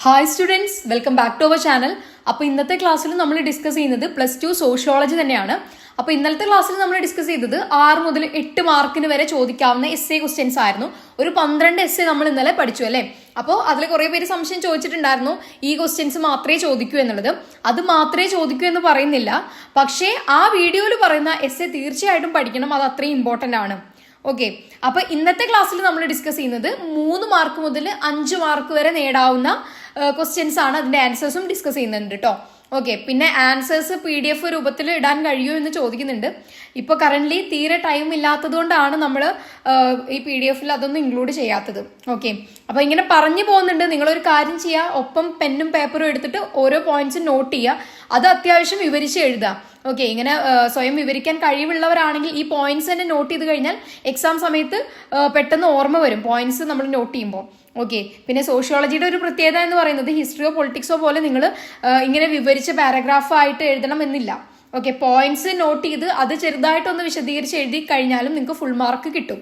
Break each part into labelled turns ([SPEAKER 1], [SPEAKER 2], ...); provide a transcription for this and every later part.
[SPEAKER 1] Hi students, welcome back to our channel. അപ്പോൾ ഇന്നത്തെ ക്ലാസ്സിൽ നമ്മൾ ഡിസ്കസ് ചെയ്യുന്നത് +2 സോഷ്യോളജി തന്നെയാണ്. അപ്പോൾ ഇന്നലത്തെ ക്ലാസ്സിൽ നമ്മൾ ഡിസ്കസ് ചെയ്തത് 6 മുതൽ 8 മാർക്കിന് വരെ ചോദിക്കാവുന്ന എസ്സേ ക്വസ്റ്റ്യൻസ് ആയിരുന്നു. ഒരു 12 എസ്സേ നമ്മൾ ഇന്നലെ പഠിച്ചു അല്ലേ. അപ്പോൾ അതിൽ കുറേ പേര് സംശയം ചോദിച്ചിട്ടുണ്ടായിരുന്നു, ഈ ക്വസ്റ്റ്യൻസ് മാത്രമേ ചോദിക്കൂ എന്നുള്ളത്. അത് മാത്രമേ ചോദിക്കൂ എന്ന് പറയുന്നില്ല, പക്ഷേ ആ വീഡിയോയിൽ പറയുന്ന എസ്സേ തീർച്ചയായിട്ടും പഠിക്കണം, അത് അത്രയും ഇമ്പോർട്ടൻ്റ് ആണ്. ഓക്കെ, അപ്പൊ ഇന്നത്തെ ക്ലാസ്സിൽ നമ്മൾ ഡിസ്കസ് ചെയ്യുന്നത് 3 മാർക്ക് മുതൽ 5 മാർക്ക് വരെ നേടാവുന്ന ക്വസ്റ്റ്യൻസ് ആണ്. അതിന്റെ ആൻസേഴ്സും ഡിസ്കസ് ചെയ്യുന്നുണ്ട് കേട്ടോ. ഓക്കെ, പിന്നെ ആൻസേഴ്സ് PDF രൂപത്തിൽ ഇടാൻ കഴിയുമോ എന്ന് ചോദിക്കുന്നുണ്ട്. ഇപ്പോൾ കറന്റ് തീരെ ടൈം ഇല്ലാത്തത് കൊണ്ടാണ് നമ്മൾ ഈ PDF അതൊന്നും ഇൻക്ലൂഡ് ചെയ്യാത്തത്. ഓക്കെ, അപ്പൊ ഇങ്ങനെ പറഞ്ഞു പോകുന്നുണ്ട്. നിങ്ങളൊരു കാര്യം ചെയ്യുക, ഒപ്പം പെന്നും പേപ്പറും എടുത്തിട്ട് ഓരോ പോയിന്റ്സും നോട്ട് ചെയ്യുക. അത് അത്യാവശ്യം വിവരിച്ച് എഴുതുക. ഓക്കെ, ഇങ്ങനെ സ്വയം വിവരിക്കാൻ കഴിവുള്ളവരാണെങ്കിൽ ഈ പോയിന്റ്സ് തന്നെ നോട്ട് ചെയ്ത് കഴിഞ്ഞാൽ എക്സാം സമയത്ത് പെട്ടെന്ന് ഓർമ്മ വരും പോയിന്റ്സ് നമ്മൾ നോട്ട് ചെയ്യുമ്പോൾ. ഓക്കെ, പിന്നെ സോഷ്യോളജിയുടെ ഒരു പ്രത്യേകത എന്ന് പറയുന്നത് ഹിസ്റ്ററിയോ പൊളിറ്റിക്സോ പോലെ നിങ്ങൾ ഇങ്ങനെ വിവരിച്ച് പാരഗ്രാഫ് ആയിട്ട് എഴുതണം എന്നില്ല. ഓക്കെ, പോയിന്റ്സ് നോട്ട് ചെയ്ത് അത് ചെറുതായിട്ടൊന്ന് വിശദീകരിച്ച് എഴുതി കഴിഞ്ഞാലും നിങ്ങൾക്ക് ഫുൾ മാർക്ക് കിട്ടും.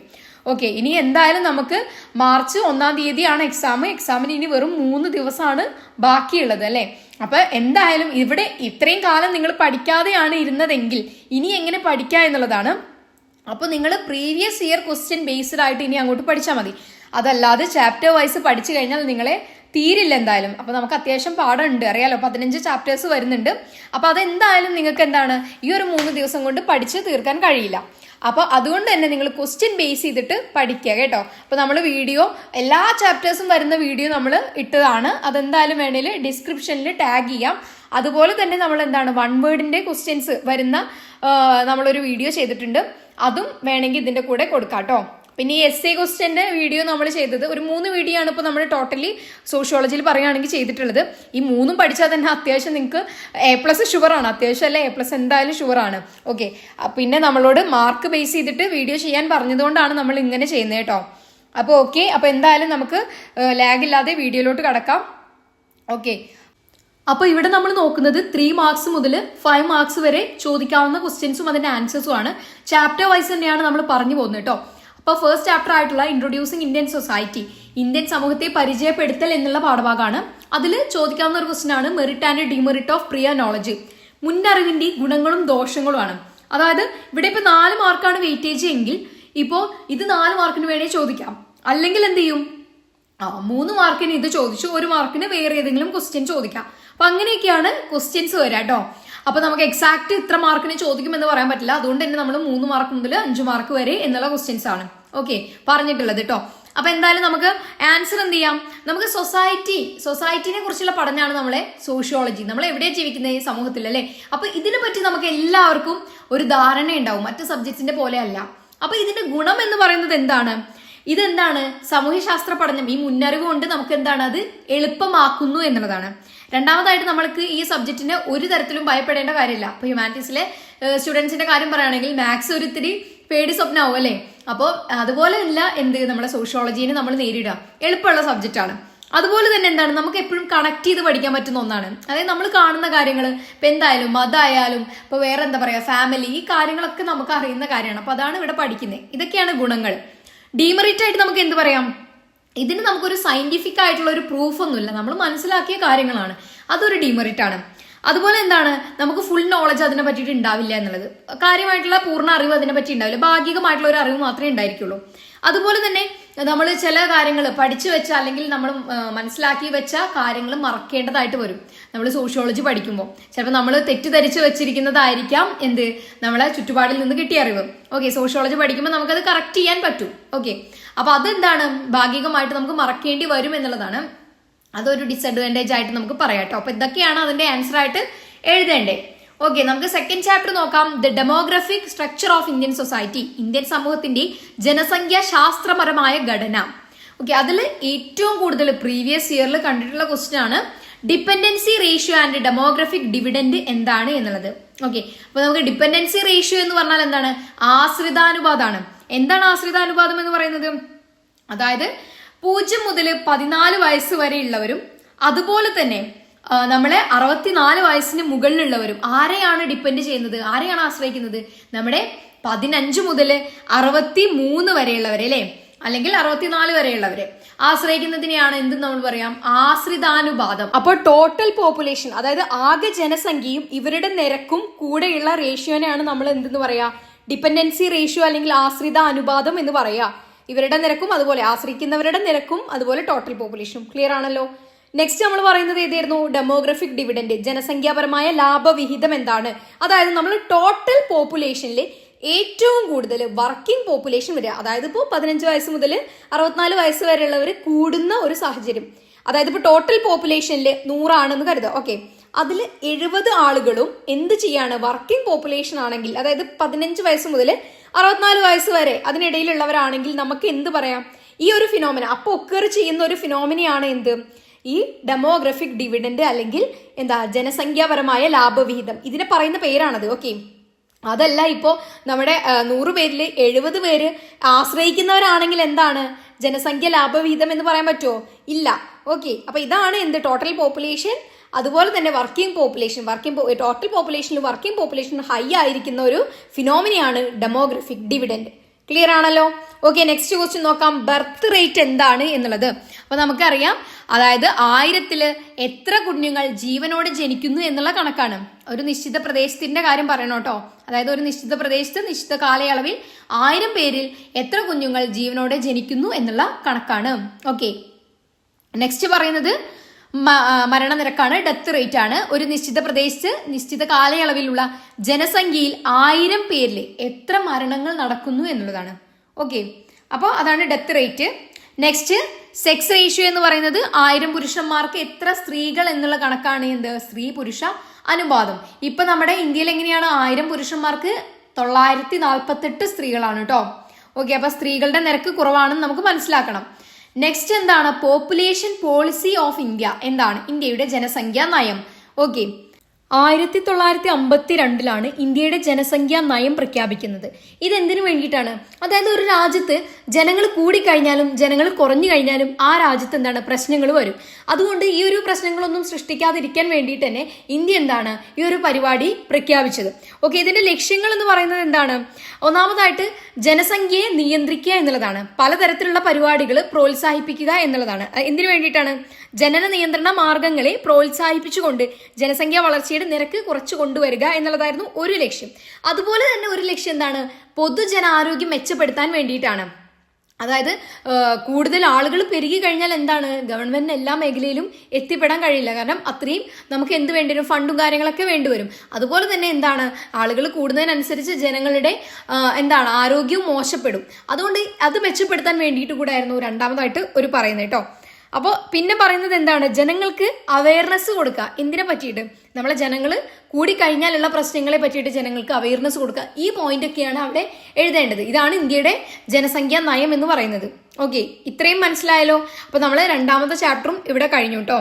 [SPEAKER 1] ഓക്കെ, ഇനി എന്തായാലും നമുക്ക് മാർച്ച് 1-ാം തീയതിയാണ് എക്സാമിന് ഇനി വെറും 3 ദിവസമാണ് ബാക്കിയുള്ളത് അല്ലേ. അപ്പൊ എന്തായാലും ഇവിടെ ഇത്രയും കാലം നിങ്ങൾ പഠിക്കാതെയാണ് ഇരുന്നതെങ്കിൽ ഇനി എങ്ങനെ പഠിക്കുക എന്നുള്ളതാണ്. അപ്പൊ നിങ്ങൾ പ്രീവിയസ് ഇയർ ക്വസ്റ്റ്യൻ ബേസ്ഡ് ആയിട്ട് ഇനി അങ്ങോട്ട് പഠിച്ചാൽ മതി. അതല്ലാതെ ചാപ്റ്റർ വൈസ് പഠിച്ചു കഴിഞ്ഞാൽ നിങ്ങളെ തീരില്ല എന്തായാലും. അപ്പൊ നമുക്ക് അത്യാവശ്യം പാഠമുണ്ട്, അറിയാലോ, 15 ചാപ്റ്റേഴ്സ് വരുന്നുണ്ട്. അപ്പൊ അതെന്തായാലും നിങ്ങൾക്ക് എന്താണ് ഈ ഒരു 3 ദിവസം കൊണ്ട് പഠിച്ച് തീർക്കാൻ കഴിയില്ല. അപ്പൊ അതുകൊണ്ട് തന്നെ നിങ്ങൾ ക്വസ്റ്റ്യൻ ബേസ് ചെയ്തിട്ട് പഠിക്കുക കേട്ടോ. അപ്പൊ നമ്മൾ വീഡിയോ എല്ലാ ചാപ്റ്റേഴ്സും വരുന്ന വീഡിയോ നമ്മൾ ഇട്ടതാണ്. അതെന്തായാലും വേണേൽ ഡിസ്ക്രിപ്ഷനിൽ ടാഗ് ചെയ്യാം. അതുപോലെ തന്നെ നമ്മൾ എന്താണ് 1 വേർഡിന്റെ ക്വസ്റ്റ്യൻസ് വരുന്ന നമ്മളൊരു വീഡിയോ ചെയ്തിട്ടുണ്ട്, അതും വേണമെങ്കിൽ ഇതിന്റെ കൂടെ കൊടുക്കാം കേട്ടോ. പിന്നെ ഈ എസ്സേ ക്വസ്റ്റ്യന്റെ വീഡിയോ നമ്മൾ ചെയ്തത് ഒരു 3 വീഡിയോ ആണ് ഇപ്പോൾ നമ്മൾ ടോട്ടലി സോഷ്യോളജിയിൽ പറയുകയാണെങ്കിൽ ചെയ്തിട്ടുള്ളത്. ഈ 3ഉം പഠിച്ചാൽ തന്നെ അത്യാവശ്യം നിങ്ങൾക്ക് A+ ഷുവറാണ്, അത്യാവശ്യം അല്ലേ, A+ എന്തായാലും ഷുവറാണ്. ഓക്കെ, പിന്നെ നമ്മളോട് മാർക്ക് ബേസ് ചെയ്തിട്ട് വീഡിയോ ചെയ്യാൻ പറഞ്ഞതുകൊണ്ടാണ് നമ്മൾ ഇങ്ങനെ ചെയ്യുന്നത് കേട്ടോ. അപ്പോൾ ഓക്കെ, അപ്പോൾ എന്തായാലും നമുക്ക് ലാഗ് ഇല്ലാതെ വീഡിയോയിലോട്ട് കടക്കാം. ഓക്കെ, അപ്പോൾ ഇവിടെ നമ്മൾ നോക്കുന്നത് 3 മാർക്സ് മുതൽ 5 മാർക്സ് വരെ ചോദിക്കാവുന്ന ക്വസ്റ്റ്യൻസും അതിന്റെ ആൻസേഴ്സും ആണ്. ചാപ്റ്റർ വൈസ് തന്നെയാണ് നമ്മൾ പറഞ്ഞു പോകുന്നത് കേട്ടോ. അപ്പോൾ ഫസ്റ്റ് ചാപ്റ്റർ ആയിട്ടുള്ള ഇൻട്രൊഡ്യൂസിങ് ഇന്ത്യൻ സൊസൈറ്റി, ഇന്ത്യൻ സമൂഹത്തെ പരിചയപ്പെടുത്തൽ എന്നുള്ള പാഠഭാഗമാണ്. അതിൽ ചോദിക്കാവുന്ന ഒരു ക്വസ്റ്റ്യൻ ആണ് merit and demerit of prior knowledge, മുന്നറിവിന്റെ ഗുണങ്ങളും ദോഷങ്ങളുമാണ്. അതായത് ഇവിടെ ഇപ്പൊ 4 മാർക്കാണ് വെയിറ്റേജ് എങ്കിൽ ഇപ്പോൾ ഇത് 4 മാർക്കിന് വേണേ ചോദിക്കാം. അല്ലെങ്കിൽ എന്ത് ചെയ്യും, 3 മാർക്കിന് ഇത് ചോദിച്ചു, 1 മാർക്കിന് വേറെ ഏതെങ്കിലും ക്വസ്റ്റ്യൻ ചോദിക്കാം. അപ്പൊ അങ്ങനെയൊക്കെയാണ് ക്വസ്റ്റ്യൻസ് വരാം കേട്ടോ. അപ്പൊ നമുക്ക് എക്സാക്ട് ഇത്ര മാർക്കിന് ചോദിക്കുമെന്ന് പറയാൻ പറ്റില്ല. അതുകൊണ്ട് തന്നെ നമ്മൾ 3 മാർക്ക് മുതൽ 5 മാർക്ക് വരെ എന്നുള്ള ക്വസ്റ്റ്യൻസ് ആണ് ഓക്കെ പറഞ്ഞിട്ടുള്ളത് കേട്ടോ. അപ്പൊ എന്തായാലും നമുക്ക് ആൻസർ എന്ത് ചെയ്യാം, നമുക്ക് സൊസൈറ്റിനെ കുറിച്ചുള്ള പഠനമാണ് നമ്മളെ സോഷ്യോളജി. നമ്മൾ എവിടെയാണ് ജീവിക്കുന്നത്, ഈ സമൂഹത്തിൽ അല്ലേ. അപ്പൊ ഇതിനെ പറ്റി നമുക്ക് എല്ലാവർക്കും ഒരു ധാരണ ഉണ്ടാവും, മറ്റ് സബ്ജക്ട്സിന്റെ പോലെ അല്ല. അപ്പൊ ഇതിന്റെ ഗുണം എന്ന് പറയുന്നത് എന്താണ്, ഇതെന്താണ്, സാമൂഹ്യശാസ്ത്ര പഠനം ഈ മുന്നറിവ് കൊണ്ട് നമുക്ക് എന്താണ് അത് എളുപ്പമാക്കുന്നു എന്നുള്ളതാണ്. രണ്ടാമതായിട്ട് നമ്മൾക്ക് ഈ സബ്ജക്റ്റിനെ ഒരു തരത്തിലും ഭയപ്പെടേണ്ട കാര്യമില്ല. അപ്പൊ ഹ്യൂമാനിറ്റീസിലെ സ്റ്റുഡൻസിന്റെ കാര്യം പറയുകയാണെങ്കിൽ മാത്സ് ഒരു ഇത്തിരി പേടി സ്വപ്നമാവും അല്ലേ. അപ്പോൾ അതുപോലെയല്ല എന്ത് നമ്മുടെ സോഷ്യോളജീനെ നമ്മൾ നേരിടുക, എളുപ്പമുള്ള സബ്ജക്റ്റ് ആണ്. അതുപോലെ തന്നെ എന്താണ് നമുക്ക് എപ്പോഴും കണക്ട് ചെയ്ത് പഠിക്കാൻ പറ്റുന്ന ഒന്നാണ്. അതായത് നമ്മൾ കാണുന്ന കാര്യങ്ങൾ ഇപ്പൊ എന്തായാലും മതമായാലും ഇപ്പൊ വേറെ എന്താ പറയാ ഫാമിലി, ഈ കാര്യങ്ങളൊക്കെ നമുക്ക് അറിയുന്ന കാര്യമാണ്. അപ്പൊ അതാണ് ഇവിടെ പഠിക്കുന്നത്. ഇതൊക്കെയാണ് ഗുണങ്ങൾ. ഡീമെറിറ്റ് ആയിട്ട് നമുക്ക് എന്ത് പറയാം, ഇതിന് നമുക്കൊരു സയന്റിഫിക് ആയിട്ടുള്ള ഒരു പ്രൂഫ് ഒന്നുമില്ല, നമ്മൾ മനസ്സിലാക്കിയ കാര്യങ്ങളാണ്, അതൊരു ഡീമെറിറ്റ് ആണ്. അതുപോലെ എന്താണ് നമുക്ക് ഫുൾ നോളജ് അതിനെ പറ്റിയിട്ട് ഉണ്ടാവില്ല എന്നുള്ളത്, കാര്യമായിട്ടുള്ള പൂർണ്ണ അറിവ് അതിനെ പറ്റി ഉണ്ടാവില്ല, ഭാഗികമായിട്ടുള്ള ഒരു അറിവ് മാത്രമേ ഉണ്ടായിരിക്കുള്ളൂ. അതുപോലെ തന്നെ നമ്മൾ ചില കാര്യങ്ങൾ പഠിച്ചു വെച്ച അല്ലെങ്കിൽ നമ്മൾ മനസ്സിലാക്കി വെച്ച കാര്യങ്ങൾ മറക്കേണ്ടതായിട്ട് വരും. നമ്മൾ സോഷ്യോളജി പഠിക്കുമ്പോൾ ചിലപ്പോൾ നമ്മൾ തെറ്റിദ്ധരിച്ച് വെച്ചിരിക്കുന്നതായിരിക്കാം എന്ത് നമ്മളെ ചുറ്റുപാടിൽ നിന്ന് കിട്ടിയ അറിവ്. ഓക്കെ, സോഷ്യോളജി പഠിക്കുമ്പോൾ നമുക്കത് കറക്റ്റ് ചെയ്യാൻ പറ്റും. ഓക്കെ, അപ്പൊ അതെന്താണ് ഭാഗികമായിട്ട് നമുക്ക് മറക്കേണ്ടി വരും എന്നുള്ളതാണ്, അതൊരു ഡിസഡ്വാൻറ്റേജ് ആയിട്ട് നമുക്ക് പറയാം കേട്ടോ. അപ്പൊ ഇതൊക്കെയാണ് അതിന്റെ ആൻസർ ആയിട്ട് എഴുതേണ്ടേ. ഓക്കെ, നമുക്ക് സെക്കൻഡ് ചാപ്റ്റർ നോക്കാം. The demographic structure of Indian society, Indian സമൂഹത്തിന്റെ ജനസംഖ്യ ശാസ്ത്രപരമായ ഘടന. ഓക്കെ, അതിൽ ഏറ്റവും കൂടുതൽ പ്രീവിയസ് ഇയറിൽ കണ്ടിട്ടുള്ള ക്വസ്റ്റ്യൻ ആണ് dependency ratio and demographic dividend എന്താണ് എന്നുള്ളത്. ഓക്കെ, അപ്പൊ നമുക്ക് ഡിപെൻഡൻസി റേഷ്യോ എന്ന് പറഞ്ഞാൽ എന്താണ്, ആശ്രിതാനുപാതമാണ്. എന്താണ് ആശ്രിതാനുപാതം എന്ന് പറയുന്നത്, അതായത് 0 മുതൽ 14 വയസ്സ് വരെ ഉള്ളവരും അതുപോലെ തന്നെ നമ്മളെ 64 വയസ്സിന് മുകളിലുള്ളവരും ആരെയാണ് ഡിപ്പെൻഡ് ചെയ്യുന്നത്, ആരെയാണ് ആശ്രയിക്കുന്നത്, നമ്മുടെ 15 മുതൽ 63 വരെയുള്ളവരെ അല്ലെ, അല്ലെങ്കിൽ 64 വരെയുള്ളവരെ. ആശ്രയിക്കുന്നതിനെയാണ് എന്ത് നമ്മൾ പറയാം, ആശ്രിതാനുപാതം. അപ്പോൾ ടോട്ടൽ പോപ്പുലേഷൻ, അതായത് ആകെ ജനസംഖ്യയും ഇവരുടെ നിരക്കും കൂടെയുള്ള റേഷ്യോനെയാണ് നമ്മൾ എന്തെന്ന് പറയാ, ഡിപ്പെൻഡൻസി റേഷ്യോ അല്ലെങ്കിൽ ആശ്രിത അനുപാതം എന്ന് പറയാ. ഇവരുടെ നിരക്കും അതുപോലെ ആശ്രയിക്കുന്നവരുടെ നിരക്കും അതുപോലെ ടോട്ടൽ പോപ്പുലേഷനും. ക്ലിയർ ആണല്ലോ. നെക്സ്റ്റ് നമ്മൾ പറയുന്നത് ഏതായിരുന്നു, ഡെമോഗ്രഫിക് ഡിവിഡൻഡ്, ജനസംഖ്യാപരമായ ലാഭവിഹിതം എന്താണ്. അതായത് നമ്മൾ ടോട്ടൽ പോപ്പുലേഷനിൽ ഏറ്റവും കൂടുതൽ വർക്കിംഗ് പോപ്പുലേഷൻ വരിക, അതായത് ഇപ്പോൾ 15 വയസ്സ് മുതൽ 64 വയസ്സ് വരെയുള്ളവർ കൂടുന്ന ഒരു സാഹചര്യം. അതായത് ഇപ്പോൾ ടോട്ടൽ പോപ്പുലേഷനിൽ 100 ആണെന്ന് കരുതുക. ഓക്കെ, അതിൽ 70 ആളുകളും എന്ത് ചെയ്യാണ്, വർക്കിംഗ് പോപ്പുലേഷൻ ആണെങ്കിൽ, അതായത് 15 വയസ്സ് മുതൽ 64 വയസ്സ് വരെ അതിനിടയിലുള്ളവരാണെങ്കിൽ നമുക്ക് എന്ത് പറയാം, ഈ ഒരു ഫിനോമിന അപ്പോൾ ഒക്കർ ചെയ്യുന്ന ഒരു ഫിനോമിനയാണ് എന്ത്, ഈ ഡെമോഗ്രഫിക് ഡിവിഡൻഡ് അല്ലെങ്കിൽ എന്താ, ജനസംഖ്യാപരമായ ലാഭവിഹിതം. ഇതിനെ പറയുന്ന പേരാണത്. ഓക്കെ, അതല്ല ഇപ്പോൾ നമ്മുടെ 100 പേരിൽ 70 പേര് ആശ്രയിക്കുന്നവരാണെങ്കിൽ എന്താണ് ജനസംഖ്യ ലാഭവിഹിതം എന്ന് പറയാൻ പറ്റുമോ? ഇല്ല. ഓക്കെ, അപ്പൊ ഇതാണ് എന്ത്, ടോട്ടൽ പോപ്പുലേഷൻ അതുപോലെ തന്നെ വർക്കിംഗ് പോപ്പുലേഷൻ. ടോട്ടൽ പോപ്പുലേഷനിൽ വർക്കിംഗ് പോപ്പുലേഷൻ ഹൈ ആയിരിക്കുന്ന ഒരു ഫിനോമിനയാണ് ഡെമോഗ്രഫിക് ഡിവിഡൻഡ്. ക്ലിയർ ആണല്ലോ. ഓക്കെ, നെക്സ്റ്റ് ക്വസ്റ്റ്യൻ നോക്കാം, ബർത്ത് റേറ്റ് എന്താണ് എന്നുള്ളത്. അപ്പൊ നമുക്കറിയാം, അതായത് 1000 എത്ര കുഞ്ഞുങ്ങൾ ജീവനോടെ ജനിക്കുന്നു എന്നുള്ള കണക്കാണ്. ഒരു നിശ്ചിത പ്രദേശത്തിന്റെ കാര്യം പറയണം കേട്ടോ. അതായത് ഒരു നിശ്ചിത പ്രദേശത്ത് നിശ്ചിത കാലയളവിൽ 1000 പേരിൽ എത്ര കുഞ്ഞുങ്ങൾ ജീവനോടെ ജനിക്കുന്നു എന്നുള്ള കണക്കാണ്. ഓക്കെ, നെക്സ്റ്റ് പറയുന്നത് മരണനിരക്കാണ്, ഡെത്ത് റേറ്റ് ആണ്. ഒരു നിശ്ചിത പ്രദേശത്ത് നിശ്ചിത കാലയളവിലുള്ള ജനസംഖ്യയിൽ 1000 പേരിൽ എത്ര മരണങ്ങൾ നടക്കുന്നു എന്നുള്ളതാണ്. ഓക്കെ, അപ്പോൾ അതാണ് death rate. Next sex ratio എന്ന് പറയുന്നത് 1000 പുരുഷന്മാർക്ക് എത്ര സ്ത്രീകൾ എന്നുള്ള കണക്കാണ് എന്ത്, സ്ത്രീ പുരുഷ അനുപാതം. ഇപ്പൊ നമ്മുടെ ഇന്ത്യയിൽ എങ്ങനെയാണ്, 1000 പുരുഷന്മാർക്ക് 948 സ്ത്രീകളാണ് കേട്ടോ. ഓക്കെ, അപ്പൊ സ്ത്രീകളുടെ നിരക്ക് കുറവാണെന്ന് നമുക്ക് മനസ്സിലാക്കണം. നെക്സ്റ്റ് എന്താണ്, പോപ്പുലേഷൻ പോളിസി ഓഫ് ഇന്ത്യ എന്താണ്, ഇന്ത്യയുടെ ജനസംഖ്യാ നയം. ഓക്കെ, 1952 ഇന്ത്യയുടെ ജനസംഖ്യാ നയം പ്രഖ്യാപിക്കുന്നത്. ഇതെന്തിനു വേണ്ടിയിട്ടാണ്, അതായത് ഒരു രാജ്യത്ത് ജനങ്ങൾ കൂടിക്കഴിഞ്ഞാലും ജനങ്ങൾ കുറഞ്ഞു കഴിഞ്ഞാലും ആ രാജ്യത്ത് എന്താണ് പ്രശ്നങ്ങൾ വരും. അതുകൊണ്ട് ഈ ഒരു പ്രശ്നങ്ങളൊന്നും സൃഷ്ടിക്കാതിരിക്കാൻ വേണ്ടിയിട്ട് തന്നെ ഇന്ത്യ എന്താണ് ഈ ഒരു പരിപാടി പ്രഖ്യാപിച്ചത്. ഓക്കെ, ഇതിന്റെ ലക്ഷ്യങ്ങൾ എന്ന് പറയുന്നത് എന്താണ്, ഒന്നാമതായിട്ട് ജനസംഖ്യയെ നിയന്ത്രിക്കുക എന്നുള്ളതാണ്. പലതരത്തിലുള്ള പരിപാടികൾ പ്രോത്സാഹിപ്പിക്കുക എന്നുള്ളതാണ്. എന്തിനു വേണ്ടിയിട്ടാണ്, ജനന നിയന്ത്രണ മാർഗങ്ങളെ പ്രോത്സാഹിപ്പിച്ചുകൊണ്ട് ജനസംഖ്യാ വളർച്ചയുടെ നിരക്ക് കുറച്ചു കൊണ്ടുവരിക എന്നുള്ളതായിരുന്നു ഒരു ലക്ഷ്യം. അതുപോലെ തന്നെ ഒരു ലക്ഷ്യം എന്താണ്, പൊതുജനാരോഗ്യം മെച്ചപ്പെടുത്താൻ വേണ്ടിയിട്ടാണ്. അതായത് കൂടുതൽ ആളുകൾ പെരുകി കഴിഞ്ഞാൽ എന്താണ്, ഗവൺമെന്റിന് എല്ലാ മേഖലയിലും എത്തിപ്പെടാൻ കഴിയില്ല. കാരണം അത്രയും നമുക്ക് എന്ത് വേണ്ടിവരും, ഫണ്ടും കാര്യങ്ങളൊക്കെ വേണ്ടിവരും. അതുപോലെ തന്നെ എന്താണ്, ആളുകൾ കൂടുന്നതിനനുസരിച്ച് ജനങ്ങളുടെ എന്താണ് ആരോഗ്യവും മോശപ്പെടും. അതുകൊണ്ട് അത് മെച്ചപ്പെടുത്താൻ വേണ്ടിയിട്ട് കൂടെ ആയിരുന്നു രണ്ടാമതായിട്ട് ഒരു പറയുന്നത് കേട്ടോ. അപ്പോൾ പിന്നെ പറയുന്നത് എന്താണ്, ജനങ്ങൾക്ക് അവയർനെസ് കൊടുക്കുക. എന്തിനെ പറ്റിയിട്ട്, നമ്മളെ ജനങ്ങൾ കൂടിക്കഴിഞ്ഞാലുള്ള പ്രശ്നങ്ങളെ പറ്റിയിട്ട് ജനങ്ങൾക്ക് അവയർനെസ് കൊടുക്കുക. ഈ പോയിന്റ് ഒക്കെയാണ് അവിടെ എഴുതേണ്ടത്. ഇതാണ് ഇന്ത്യയുടെ ജനസംഖ്യാ നയം എന്ന് പറയുന്നത്. ഓക്കെ, ഇത്രയും മനസ്സിലായല്ലോ. അപ്പൊ നമ്മൾ രണ്ടാമത്തെ ചാപ്റ്ററും ഇവിടെ കഴിഞ്ഞു കേട്ടോ.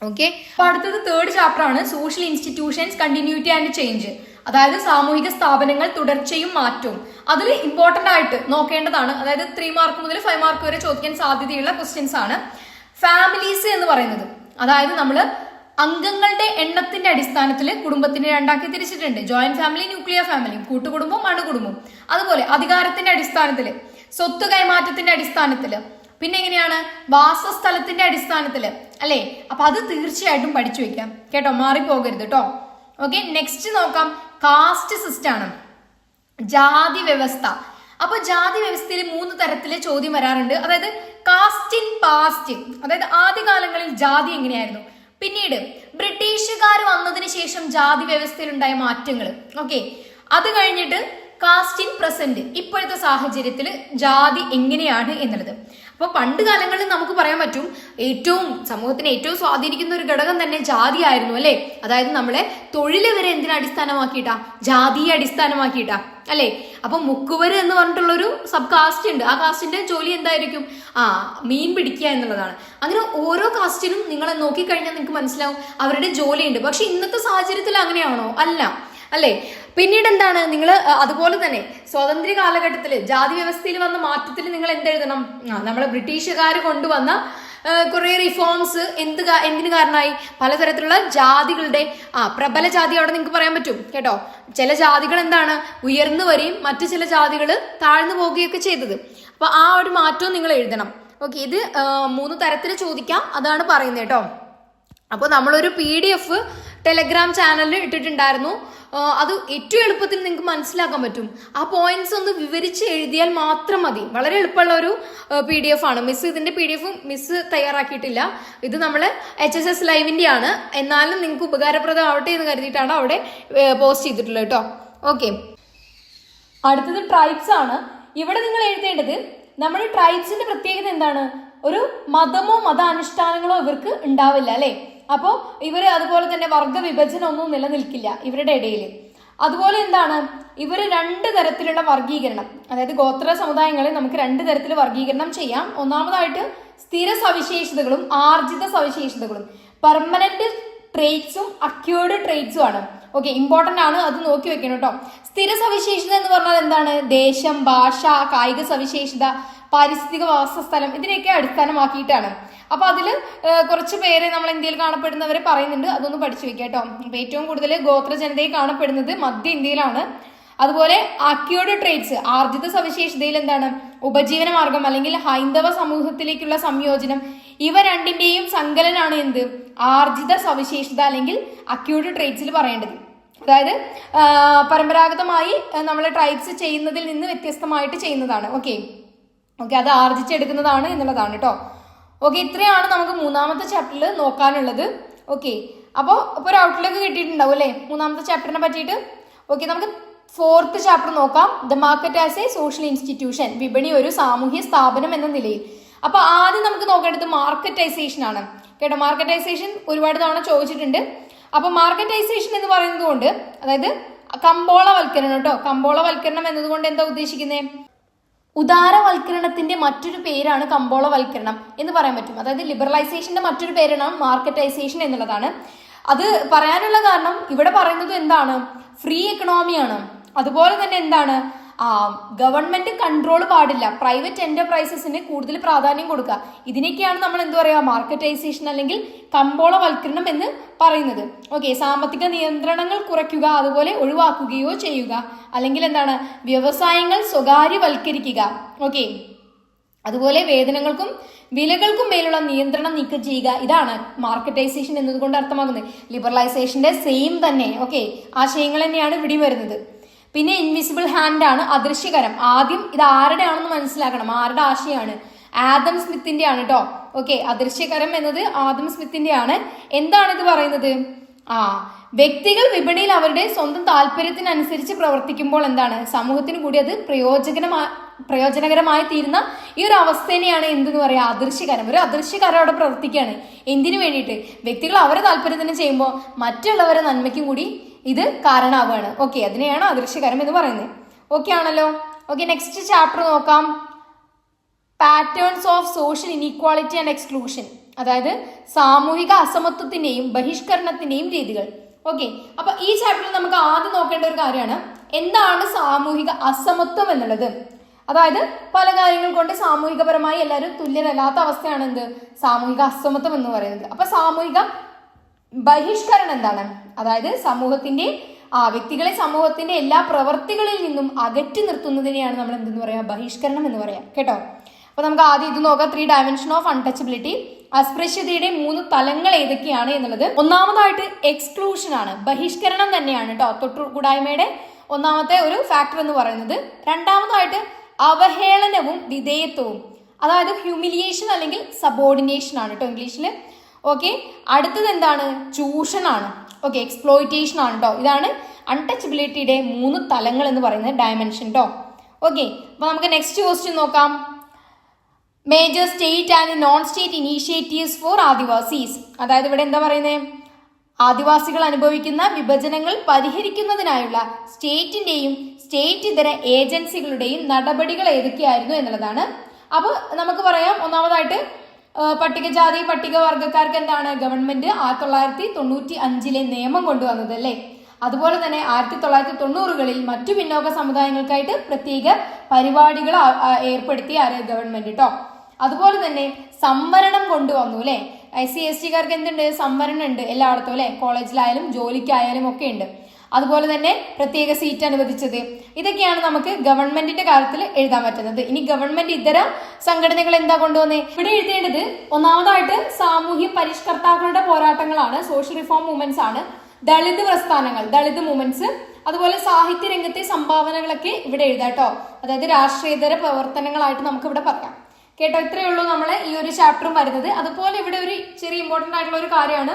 [SPEAKER 1] ഓക്കെ, അപ്പൊ അടുത്തത് തേർഡ് ചാപ്റ്റർ ആണ്, social institutions continuity and change. അതായത് സാമൂഹിക സ്ഥാപനങ്ങൾ തുടർച്ചയും മാറ്റവും. അതിൽ ഇമ്പോർട്ടന്റ് ആയിട്ട് നോക്കേണ്ടതാണ്. അതായത് 3 മാർക്ക് മുതൽ 5 മാർക്ക് വരെ ചോദിക്കാൻ സാധ്യതയുള്ള ക്വസ്റ്റ്യൻസ് ആണ്. ഫാമിലീസ് എന്ന് പറയുന്നത്, അതായത് നമ്മൾ അംഗങ്ങളുടെ എണ്ണത്തിന്റെ അടിസ്ഥാനത്തിൽ കുടുംബത്തിനെ രണ്ടാക്കി തിരിച്ചിട്ടുണ്ട്. ജോയിന്റ് ഫാമിലി, ന്യൂക്ലിയർ ഫാമിലി, കൂട്ടുകുടുംബം, അണുകുടുംബം. അതുപോലെ അധികാരത്തിന്റെ അടിസ്ഥാനത്തിൽ, സ്വത്ത് കൈമാറ്റത്തിന്റെ അടിസ്ഥാനത്തിൽ, പിന്നെ എങ്ങനെയാണ് വാസസ്ഥലത്തിന്റെ അടിസ്ഥാനത്തില്, അല്ലെ? അപ്പൊ അത് തീർച്ചയായിട്ടും പഠിച്ചു വെക്കാം കേട്ടോ, മാറിപ്പോകരുത് കേട്ടോ. ഓക്കെ, നെക്സ്റ്റ് നോക്കാം, കാസ്റ്റ് സിസ്റ്റം ആണ്, ജാതി വ്യവസ്ഥ. അപ്പൊ ജാതി വ്യവസ്ഥയിൽ 3 തരത്തില് ചോദ്യം വരാറുണ്ട്. അതായത് കാസ്റ്റ് ഇൻ പാസ്റ്റ്, അതായത് ആദ്യകാലങ്ങളിൽ ജാതി എങ്ങനെയായിരുന്നു, പിന്നീട് ബ്രിട്ടീഷുകാർ വന്നതിന് ശേഷം ജാതി വ്യവസ്ഥയിൽ ഉണ്ടായ മാറ്റങ്ങൾ. ഓക്കെ, അത് കഴിഞ്ഞിട്ട് കാസ്റ്റ് ഇൻ പ്രസന്റ്, ഇപ്പോഴത്തെ സാഹചര്യത്തിൽ ജാതി എങ്ങനെയാണ് എന്നുള്ളത്. അപ്പൊ പണ്ട് കാലങ്ങളിൽ നമുക്ക് പറയാൻ പറ്റും സമൂഹത്തിനെ ഏറ്റവും സ്വാധീനിക്കുന്ന ഒരു ഘടകം തന്നെ ജാതി ആയിരുന്നു, അല്ലെ? അതായത് നമ്മളെ തൊഴില് വരെ എന്തിനെ അടിസ്ഥാനമാക്കിയിട്ടാ, ജാതിയെ അടിസ്ഥാനമാക്കിയിട്ടാ, അല്ലെ? അപ്പൊ മുക്കുവര് എന്ന് പറഞ്ഞിട്ടുള്ളൊരു സബ് കാസ്റ്റ് ഉണ്ട്. ആ കാസ്റ്റിന്റെ ജോലി എന്തായിരിക്കും, മീൻ പിടിക്കുക എന്നുള്ളതാണ്. അങ്ങനെ ഓരോ കാസ്റ്റിനും നിങ്ങൾ നോക്കിക്കഴിഞ്ഞാൽ നിങ്ങൾക്ക് മനസ്സിലാവും അവരുടെ ജോലിയുണ്ട്. പക്ഷെ ഇന്നത്തെ സാഹചര്യത്തിൽ അങ്ങനെയാണോ? അല്ല, അല്ലെ? പിന്നീട് എന്താണ്, നിങ്ങൾ അതുപോലെ തന്നെ സ്വാതന്ത്ര്യ കാലഘട്ടത്തിൽ ജാതി വ്യവസ്ഥയിൽ വന്ന മാറ്റത്തിൽ നിങ്ങൾ എന്തെഴുതണം, നമ്മളെ ബ്രിട്ടീഷുകാർ കൊണ്ടുവന്ന കുറെ റിഫോംസ് എന്തിനു കാരണമായി, പലതരത്തിലുള്ള ജാതികളുടെ പ്രബല ജാതി അവിടെ നിങ്ങൾക്ക് പറയാൻ പറ്റും കേട്ടോ. ചില ജാതികൾ എന്താണ് ഉയർന്നു വരികയും മറ്റു ചില ജാതികൾ താഴ്ന്നു പോവുകയൊക്കെ ചെയ്തത്. അപ്പൊ ആ ഒരു മാറ്റവും നിങ്ങൾ എഴുതണം. ഓക്കെ, ഇത് 3 തരത്തിൽ ചോദിക്കാം, അതാണ് പറയുന്നത് കേട്ടോ. അപ്പോൾ നമ്മളൊരു PDF ടെലഗ്രാം ചാനലിൽ ഇട്ടിട്ടുണ്ടായിരുന്നു. അത് ഏറ്റവും എളുപ്പത്തിൽ നിങ്ങൾക്ക് മനസ്സിലാക്കാൻ പറ്റും. ആ പോയിന്റ്സ് ഒന്ന് വിവരിച്ച് എഴുതിയാൽ മാത്രം മതി. വളരെ എളുപ്പമുള്ള ഒരു PDF ആണ്. ഇതിന്റെ PDF മിസ് തയ്യാറാക്കിയിട്ടില്ല. ഇത് നമ്മൾ HSS ലൈവിന്റെ ആണ്. എന്നാലും നിങ്ങൾക്ക് ഉപകാരപ്രദമാവട്ടെ എന്ന് കരുതിയിട്ടാണ് അവിടെ പോസ്റ്റ് ചെയ്തിട്ടുള്ളത് കേട്ടോ. ഓക്കെ, അടുത്തത് ട്രൈബ്സ് ആണ്. ഇവിടെ നിങ്ങൾ എഴുതേണ്ടത് നമ്മുടെ ട്രൈബ്സിന്റെ പ്രത്യേകത എന്താണ്? ഒരു മതമോ മതാനുഷ്ഠാനങ്ങളോ ഇവർക്ക് ഉണ്ടാവില്ല അല്ലെ. അപ്പോൾ ഇവര് അതുപോലെ തന്നെ വർഗ വിഭജനം ഒന്നും നിലനിൽക്കില്ല ഇവരുടെ ഇടയിൽ. അതുപോലെ എന്താണ്, ഇവര് 2 തരത്തിലുള്ള വർഗീകരണം, അതായത് ഗോത്ര സമുദായങ്ങളെ നമുക്ക് 2 തരത്തിൽ വർഗീകരണം ചെയ്യാം. ഒന്നാമതായിട്ട് സ്ഥിര സവിശേഷതകളും ആർജിത സവിശേഷതകളും. പെർമനന്റ് ട്രേറ്റ്സും അക്യൂർഡ് ട്രേറ്റ്സും ആണ്. ഓക്കെ, ഇമ്പോർട്ടന്റ് ആണ്, അത് നോക്കി വെക്കണം കേട്ടോ. സ്ഥിര സവിശേഷത എന്ന് പറഞ്ഞാൽ എന്താണ്? ദേശം, ഭാഷ, കായിക സവിശേഷത, പാരിസ്ഥിതിക വാസസ്ഥലം, ഇതിനെയൊക്കെ അടിസ്ഥാനമാക്കിയിട്ടാണ്. അപ്പൊ അതില് കുറച്ച് പേരെ നമ്മൾ ഇന്ത്യയിൽ കാണപ്പെടുന്നവരെ പറയുന്നുണ്ട്, അതൊന്ന് പഠിച്ചു വെക്കുക കേട്ടോ. അപ്പൊ ഏറ്റവും കൂടുതൽ ഗോത്ര ജനതയെ കാണപ്പെടുന്നത് മധ്യ ഇന്ത്യയിലാണ്. അതുപോലെ അക്യൂർഡ് ട്രേറ്റ്സ്, ആർജിത സവിശേഷതയിൽ എന്താണ്? ഉപജീവന മാർഗം അല്ലെങ്കിൽ ഹൈന്ദവ സമൂഹത്തിലേക്കുള്ള സംയോജനം. ഇവ രണ്ടിന്റെയും സങ്കലനാണ് എന്ത്? ആർജിത സവിശേഷത അല്ലെങ്കിൽ അക്യൂർഡ് ട്രേറ്റ്സിൽ പറയേണ്ടത്. അതായത് പരമ്പരാഗതമായി നമ്മൾ ട്രൈബ്സ് ചെയ്യുന്നതിൽ നിന്ന് വ്യത്യസ്തമായിട്ട് ചെയ്യുന്നതാണ്. ഓക്കെ, അത് ആർജിച്ചെടുക്കുന്നതാണ് എന്നുള്ളതാണ് കേട്ടോ. ഓക്കെ, ഇത്രയാണ് നമുക്ക് 3ാമത്തെ ചാപ്റ്ററിൽ നോക്കാനുള്ളത്. ഓക്കെ, അപ്പോൾ ഒരു ഔട്ട്ലുക്ക് കിട്ടിയിട്ടുണ്ടാവും അല്ലേ 3ാമത്തെ ചാപ്റ്ററിനെ പറ്റിയിട്ട്. ഓക്കെ, നമുക്ക് 4th ചാപ്റ്റർ നോക്കാം. The market as A social institution, വിപണി ഒരു സാമൂഹ്യ സ്ഥാപനം എന്ന നിലയിൽ. അപ്പൊ ആദ്യം നമുക്ക് നോക്കേണ്ടത് മാർക്കറ്റൈസേഷൻ ആണ് കേട്ടോ. മാർക്കറ്റൈസേഷൻ ഒരുപാട് തവണ ചോദിച്ചിട്ടുണ്ട്. അപ്പൊ മാർക്കറ്റൈസേഷൻ എന്ന് പറയുന്നത് കൊണ്ട്, അതായത് കമ്പോളവൽക്കരണം കേട്ടോ. കമ്പോളവൽക്കരണം എന്നതുകൊണ്ട് എന്താ ഉദ്ദേശിക്കുന്നത്? ഉദാരവൽക്കരണത്തിന്റെ മറ്റൊരു പേരാണ് കമ്പോളവൽക്കരണം എന്ന് പറയാൻ പറ്റും. അതായത് ലിബറലൈസേഷന്റെ മറ്റൊരു പേരാണ് മാർക്കറ്റൈസേഷൻ എന്നുള്ളതാണ്. അത് പറയാനുള്ള കാരണം ഇവിടെ പറയുന്നത് എന്താണ്? ഫ്രീ എക്കണോമിയാണ്. അതുപോലെ തന്നെ എന്താണ്? ഗവൺമെന്റ് കൺട്രോൾ പാടില്ല, പ്രൈവറ്റ് എന്റർപ്രൈസസിന് കൂടുതൽ പ്രാധാന്യം കൊടുക്കുക. ഇതിനൊക്കെയാണ് നമ്മൾ എന്ത് പറയാ? മാർക്കറ്റൈസേഷൻ അല്ലെങ്കിൽ കമ്പോളവൽക്കരണം എന്ന് പറയുന്നത്. ഓക്കെ, സാമ്പത്തിക നിയന്ത്രണങ്ങൾ കുറയ്ക്കുക, അതുപോലെ ഒഴിവാക്കുകയോ ചെയ്യുക. അല്ലെങ്കിൽ എന്താണ്? വ്യവസായങ്ങൾ സ്വകാര്യവൽക്കരിക്കുക. ഓക്കെ, അതുപോലെ വേതനങ്ങൾക്കും വിലകൾക്കും മേലുള്ള നിയന്ത്രണം നീക്കം ചെയ്യുക. ഇതാണ് മാർക്കറ്റൈസേഷൻ എന്നതുകൊണ്ട് അർത്ഥമാക്കുന്നത്. ലിബറലൈസേഷന്റെ സെയിം തന്നെ ഓക്കെ ആശയങ്ങൾ തന്നെയാണ് ഇവിടെ വരുന്നത്. പിന്നെ ഇൻവിസിബിൾ ഹാൻഡ് ആണ്, അദൃശ്യകരം. ആദ്യം ഇത് ആരുടെ ആണെന്ന് മനസ്സിലാക്കണം. ആരുടെ ആശയമാണ്? ആദം സ്മിത്തിന്റെ ആണ് കേട്ടോ. ഓക്കെ, അദൃശ്യകരം എന്നത് ആദം സ്മിത്തിന്റെ ആണ്. എന്താണ് ഇത് പറയുന്നത്? വ്യക്തികൾ വിപണിയിൽ അവരുടെ സ്വന്തം താല്പര്യത്തിനനുസരിച്ച് പ്രവർത്തിക്കുമ്പോൾ എന്താണ്? സമൂഹത്തിന് കൂടി അത് പ്രയോജനകരമായി തീരുന്ന ഈ ഒരു അവസ്ഥേനെയാണ് എന്തെന്ന് പറയാ? അദൃശ്യകരം. ഒരു അദൃശ്യകരം അവിടെ പ്രവർത്തിക്കുകയാണ്. എന്തിനു വേണ്ടിയിട്ട്? വ്യക്തികൾ അവരെ താല്പര്യത്തിന് ചെയ്യുമ്പോൾ മറ്റുള്ളവരെ നന്മയ്ക്കും കൂടി ഇത് കാരണമാവുകയാണ്. ഓക്കെ, അതിനെയാണ് അദൃശ്യകരം എന്ന് പറയുന്നത്. ഓക്കെ ആണല്ലോ. ഓക്കെ, നെക്സ്റ്റ് ചാപ്റ്റർ നോക്കാം. Patterns of social inequality and exclusion, അതായത് സാമൂഹിക അസമത്വത്തിന്റെയും ബഹിഷ്കരണത്തിന്റെയും രീതികൾ. ഓക്കെ, അപ്പൊ ഈ ചാപ്റ്ററിൽ നമുക്ക് ആദ്യം നോക്കേണ്ട ഒരു കാര്യമാണ് എന്താണ് സാമൂഹിക അസമത്വം എന്നുള്ളത്. അതായത് പല കാര്യങ്ങൾ കൊണ്ട് സാമൂഹികപരമായി എല്ലാവരും തുല്യരല്ലാത്ത അവസ്ഥയാണ് എന്ത്? സാമൂഹിക അസമത്വം എന്ന് പറയുന്നത്. അപ്പൊ സാമൂഹിക ബഹിഷ്കരണം എന്താണ്? അതായത് വ്യക്തികളെ സമൂഹത്തിന്റെ എല്ലാ പ്രവർത്തികളിൽ നിന്നും അകറ്റി നിർത്തുന്നതിനെയാണ് നമ്മൾ എന്തെന്ന് പറയാ? ബഹിഷ്കരണം എന്ന് പറയാം കേട്ടോ. അപ്പൊ നമുക്ക് ആദ്യം ഇത് നോക്കാം. 3 ഡയമെൻഷൻ ഓഫ് അൺടച്ചബിലിറ്റി, അസ്പൃശ്യതയുടെ 3 തലങ്ങൾ ഏതൊക്കെയാണ് എന്നുള്ളത്. ഒന്നാമതായിട്ട് എക്സ്ക്ലൂഷൻ ആണ്, ബഹിഷ്കരണം തന്നെയാണ് കേട്ടോ. തൊട്ടുകൂടായ്മയുടെ ഒന്നാമത്തെ ഒരു ഫാക്ടർ എന്ന് പറയുന്നത്. രണ്ടാമതായിട്ട് അവഹേളനവും വിധേയത്വവും, അതായത് ഹ്യൂമിലിയേഷൻ അല്ലെങ്കിൽ സബോർഡിനേഷൻ ആണ് കേട്ടോ ഇംഗ്ലീഷിൽ. ഓക്കെ, അടുത്തത് എന്താണ്? ചൂഷണാണ്. ഓക്കെ, എക്സ്പ്ലോയിറ്റേഷൻ ആണ് കേട്ടോ. ഇതാണ് അൺടച്ചബിലിറ്റിയുടെ 3 തലങ്ങൾ എന്ന് പറയുന്നത്, ഡയമെൻഷൻ കേട്ടോ. ഓക്കെ, അപ്പൊ നമുക്ക് നെക്സ്റ്റ് ക്വസ്റ്റ്യൻ നോക്കാം. Major state and non state initiatives for Adivasis, അതായത് ഇവിടെ എന്താ പറയുന്നത്? ആദിവാസികൾ അനുഭവിക്കുന്ന വിഭജനങ്ങൾ പരിഹരിക്കുന്നതിനായുള്ള സ്റ്റേറ്റിന്റെയും സ്റ്റേറ്റ് ഇതര ഏജൻസികളുടെയും നടപടികൾ ഏതൊക്കെയായിരുന്നു എന്നുള്ളതാണ്. അപ്പോൾ നമുക്ക് പറയാം, ഒന്നാമതായിട്ട് പട്ടികജാതി പട്ടികവർഗക്കാർക്ക് എന്താണ്? ഗവൺമെന്റ് 1995 നിയമം കൊണ്ടുവന്നത് അല്ലേ. അതുപോലെ തന്നെ 1990കളിൽ മറ്റു പിന്നോക്ക സമുദായങ്ങൾക്കായിട്ട് പ്രത്യേക പരിപാടികൾ ഏർപ്പെടുത്തിയ ഗവൺമെന്റ് കേട്ടോ. അതുപോലെ തന്നെ സംവരണം കൊണ്ടുവന്നു അല്ലെ. SC ST കാർക്ക് എന്തുണ്ട്? സംവരണം ഉണ്ട് എല്ലായിടത്തും അല്ലെ. കോളേജിലായാലും ജോലിക്കായാലും ഒക്കെ ഉണ്ട്. അതുപോലെ തന്നെ പ്രത്യേക സീറ്റ് അനുവദിച്ചത്. ഇതൊക്കെയാണ് നമുക്ക് ഗവൺമെന്റിന്റെ കാര്യത്തിൽ എഴുതാൻ പറ്റുന്നത്. ഇനി ഗവൺമെന്റ് ഇതര സംഘടനകൾ എന്താ കൊണ്ടുവന്നേ? ഇവിടെ എഴുതേണ്ടത് ഒന്നാമതായിട്ട് സാമൂഹ്യ പരിഷ്കർത്താക്കളുടെ പോരാട്ടങ്ങളാണ്, സോഷ്യൽ റിഫോം മൂവ്മെന്റ്സ് ആണ്. ദളിത് പ്രസ്ഥാനങ്ങൾ, ദളിത് മൂവ്മെന്റ്സ്, അതുപോലെ സാഹിത്യ രംഗത്തെ സംഭാവനകളൊക്കെ ഇവിടെ എഴുതാട്ടോ. അതായത് രാഷ്ട്രീയതര പ്രവർത്തനങ്ങളായിട്ട് നമുക്ക് ഇവിടെ പറയാം കേട്ടോ. ഇത്രയേ ഉള്ളൂ നമ്മളെ ഈ ഒരു ചാപ്റ്ററും വരുന്നത്. അതുപോലെ ഇവിടെ ഒരു ചെറിയ ഇമ്പോർട്ടന്റ് ആയിട്ടുള്ള ഒരു കാര്യമാണ്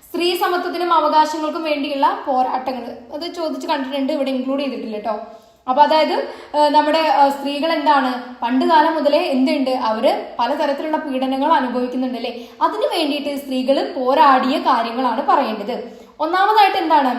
[SPEAKER 1] സ്ത്രീ സമത്വത്തിനും അവകാശങ്ങൾക്കും വേണ്ടിയുള്ള പോരാട്ടങ്ങൾ. അത് ചോദിച്ച് കണ്ടിട്ടുണ്ട്, ഇവിടെ ഇൻക്ലൂഡ് ചെയ്തിട്ടില്ല കേട്ടോ. അപ്പൊ അതായത് നമ്മുടെ സ്ത്രീകൾ എന്താണ് പണ്ട് കാലം മുതലേ എന്തുണ്ട്, അവര് പലതരത്തിലുള്ള പീഡനങ്ങൾ അനുഭവിക്കുന്നുണ്ട് അല്ലെ. അതിനു വേണ്ടിയിട്ട് സ്ത്രീകൾ പോരാടിയ കാര്യങ്ങളാണ് പറയേണ്ടത്. ഒന്നാമതായിട്ട് എന്താണ്,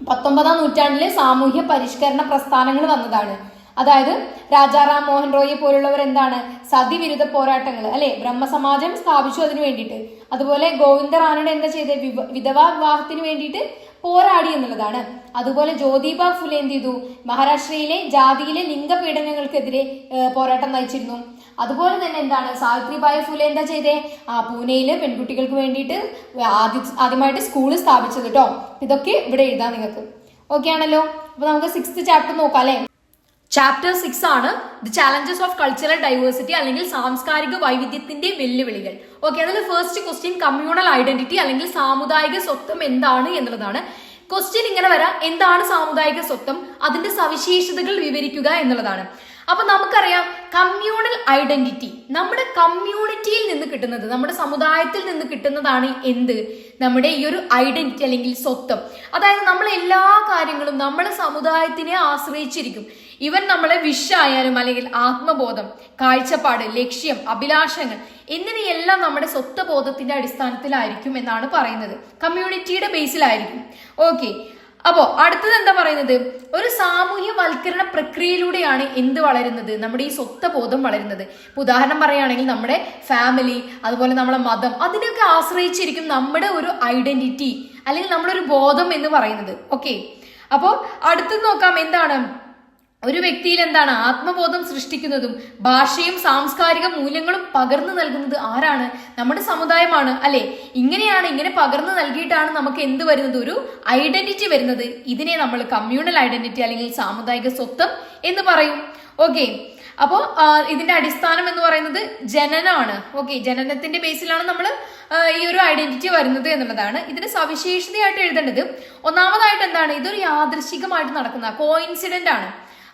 [SPEAKER 1] 19-ാം നൂറ്റാണ്ടിലെ സാമൂഹ്യ പരിഷ്കരണ പ്രസ്ഥാനങ്ങൾ വന്നതാണ്. അതായത് രാജാറാം മോഹൻ റോയിയെ പോലുള്ളവർ എന്താണ് സതിവിരുദ്ധ പോരാട്ടങ്ങൾ അല്ലെ, ബ്രഹ്മസമാജം സ്ഥാപിച്ചു അതിനു വേണ്ടിയിട്ട്. അതുപോലെ ഗോവിന്ദ റാനഡെ എന്താ ചെയ്തത്, വിധവാ വിവാഹത്തിന് വേണ്ടിയിട്ട് പോരാടി എന്നുള്ളതാണ്. അതുപോലെ ജ്യോതിബ ഫുലെ എന്ത് ചെയ്തു, മഹാരാഷ്ട്രയിലെ ജാതിയിലെ ലിംഗപീഡനങ്ങൾക്കെതിരെ പോരാട്ടം നയിച്ചിരുന്നു. അതുപോലെ തന്നെ എന്താണ് സാവിത്രിബായി ഫുലെ എന്താ ചെയ്തേ, പൂനെയില് പെൺകുട്ടികൾക്ക് വേണ്ടിയിട്ട് ആദ്യമായിട്ട് സ്കൂൾ സ്ഥാപിച്ചത് കേട്ടോ. ഇതൊക്കെ ഇവിടെ എഴുതാം നിങ്ങൾക്ക്. ഓക്കെ ആണല്ലോ. അപ്പൊ നമുക്ക് 6th ചാപ്റ്റർ നോക്കാം അല്ലെ. ചാപ്റ്റർ 6 ആണ് the challenges of cultural diversity, അല്ലെങ്കിൽ സാംസ്കാരിക വൈവിധ്യത്തിന്റെ വെല്ലുവിളികൾ. ഓക്കെ, അതിൽ ഫസ്റ്റ് ക്വസ്റ്റ്യൻ കമ്മ്യൂണൽ ഐഡന്റിറ്റി അല്ലെങ്കിൽ സാമുദായിക സ്വത്വം എന്താണ് എന്നുള്ളതാണ്. ക്വസ്റ്റ്യൻ ഇങ്ങനെ വരാം, എന്താണ് സാമുദായിക സ്വത്വം, അതിന്റെ സവിശേഷതകൾ വിവരിക്കുക എന്നുള്ളതാണ്. അപ്പൊ നമുക്കറിയാം കമ്മ്യൂണൽ ഐഡന്റിറ്റി നമ്മുടെ കമ്മ്യൂണിറ്റിയിൽ നിന്ന് കിട്ടുന്നത്, നമ്മുടെ സമുദായത്തിൽ നിന്ന് കിട്ടുന്നതാണ് എന്ത്, നമ്മുടെ ഈ ഒരു ഐഡന്റിറ്റി അല്ലെങ്കിൽ സ്വത്വം. അതായത് നമ്മൾ എല്ലാ കാര്യങ്ങളും നമ്മുടെ സമുദായത്തിനെ ആശ്രയിച്ചിരിക്കും. ഇവൻ നമ്മളെ വിഷായാലും അല്ലെങ്കിൽ ആത്മബോധം, കാഴ്ചപ്പാട്, ലക്ഷ്യം, അഭിലാഷങ്ങൾ എന്നിവയെല്ലാം നമ്മുടെ സ്വത്വബോധത്തിന്റെ അടിസ്ഥാനത്തിലായിരിക്കും എന്നാണ് പറയുന്നത്. കമ്മ്യൂണിറ്റിയുടെ ബേസിലായിരിക്കും. ഓക്കെ, അപ്പോ അടുത്തത് എന്താ പറയുന്നത്, ഒരു സാമൂഹ്യവൽക്കരണ പ്രക്രിയയിലൂടെയാണ് എന്ത് വളരുന്നത്, നമ്മുടെ ഈ സ്വത്വബോധം വളരുന്നത്. ഇപ്പൊ ഉദാഹരണം പറയുകയാണെങ്കിൽ നമ്മുടെ ഫാമിലി, അതുപോലെ നമ്മളെ മതം, അതിനൊക്കെ ആശ്രയിച്ചിരിക്കും നമ്മുടെ ഒരു ഐഡന്റിറ്റി അല്ലെങ്കിൽ നമ്മുടെ ഒരു ബോധം എന്ന് പറയുന്നത്. ഓക്കെ, അപ്പോ അടുത്തത് നോക്കാം, എന്താണ് ഒരു വ്യക്തിയിൽ എന്താണ് ആത്മബോധം സൃഷ്ടിക്കുന്നതും ഭാഷയും സാംസ്കാരിക മൂല്യങ്ങളും പകർന്നു നൽകുന്നത് ആരാണ്, നമ്മുടെ സമുദായമാണ് അല്ലെ. ഇങ്ങനെ പകർന്നു നൽകിയിട്ടാണ് നമുക്ക് എന്ത് വരുന്നത്, ഒരു ഐഡന്റിറ്റി വരുന്നത്. ഇതിനെ നമ്മൾ കമ്മ്യൂണൽ ഐഡന്റിറ്റി അല്ലെങ്കിൽ സാമുദായിക സ്വത്വം എന്ന് പറയും. ഓക്കെ, അപ്പോ ഇതിന്റെ അടിസ്ഥാനം എന്ന് പറയുന്നത് ജനനമാണ്. ഓക്കെ, ജനനത്തിന്റെ ബേസിലാണ് നമ്മൾ ഈ ഒരു ഐഡന്റിറ്റി വരുന്നത് എന്നുള്ളതാണ്. ഇതിന്റെ സവിശേഷതയായിട്ട് എഴുതേണ്ടത് ഒന്നാമതായിട്ട് എന്താണ്, ഇതൊരു യാദൃശികമായിട്ട് നടക്കുന്ന കോയിൻസിഡന്റ് ആണ്.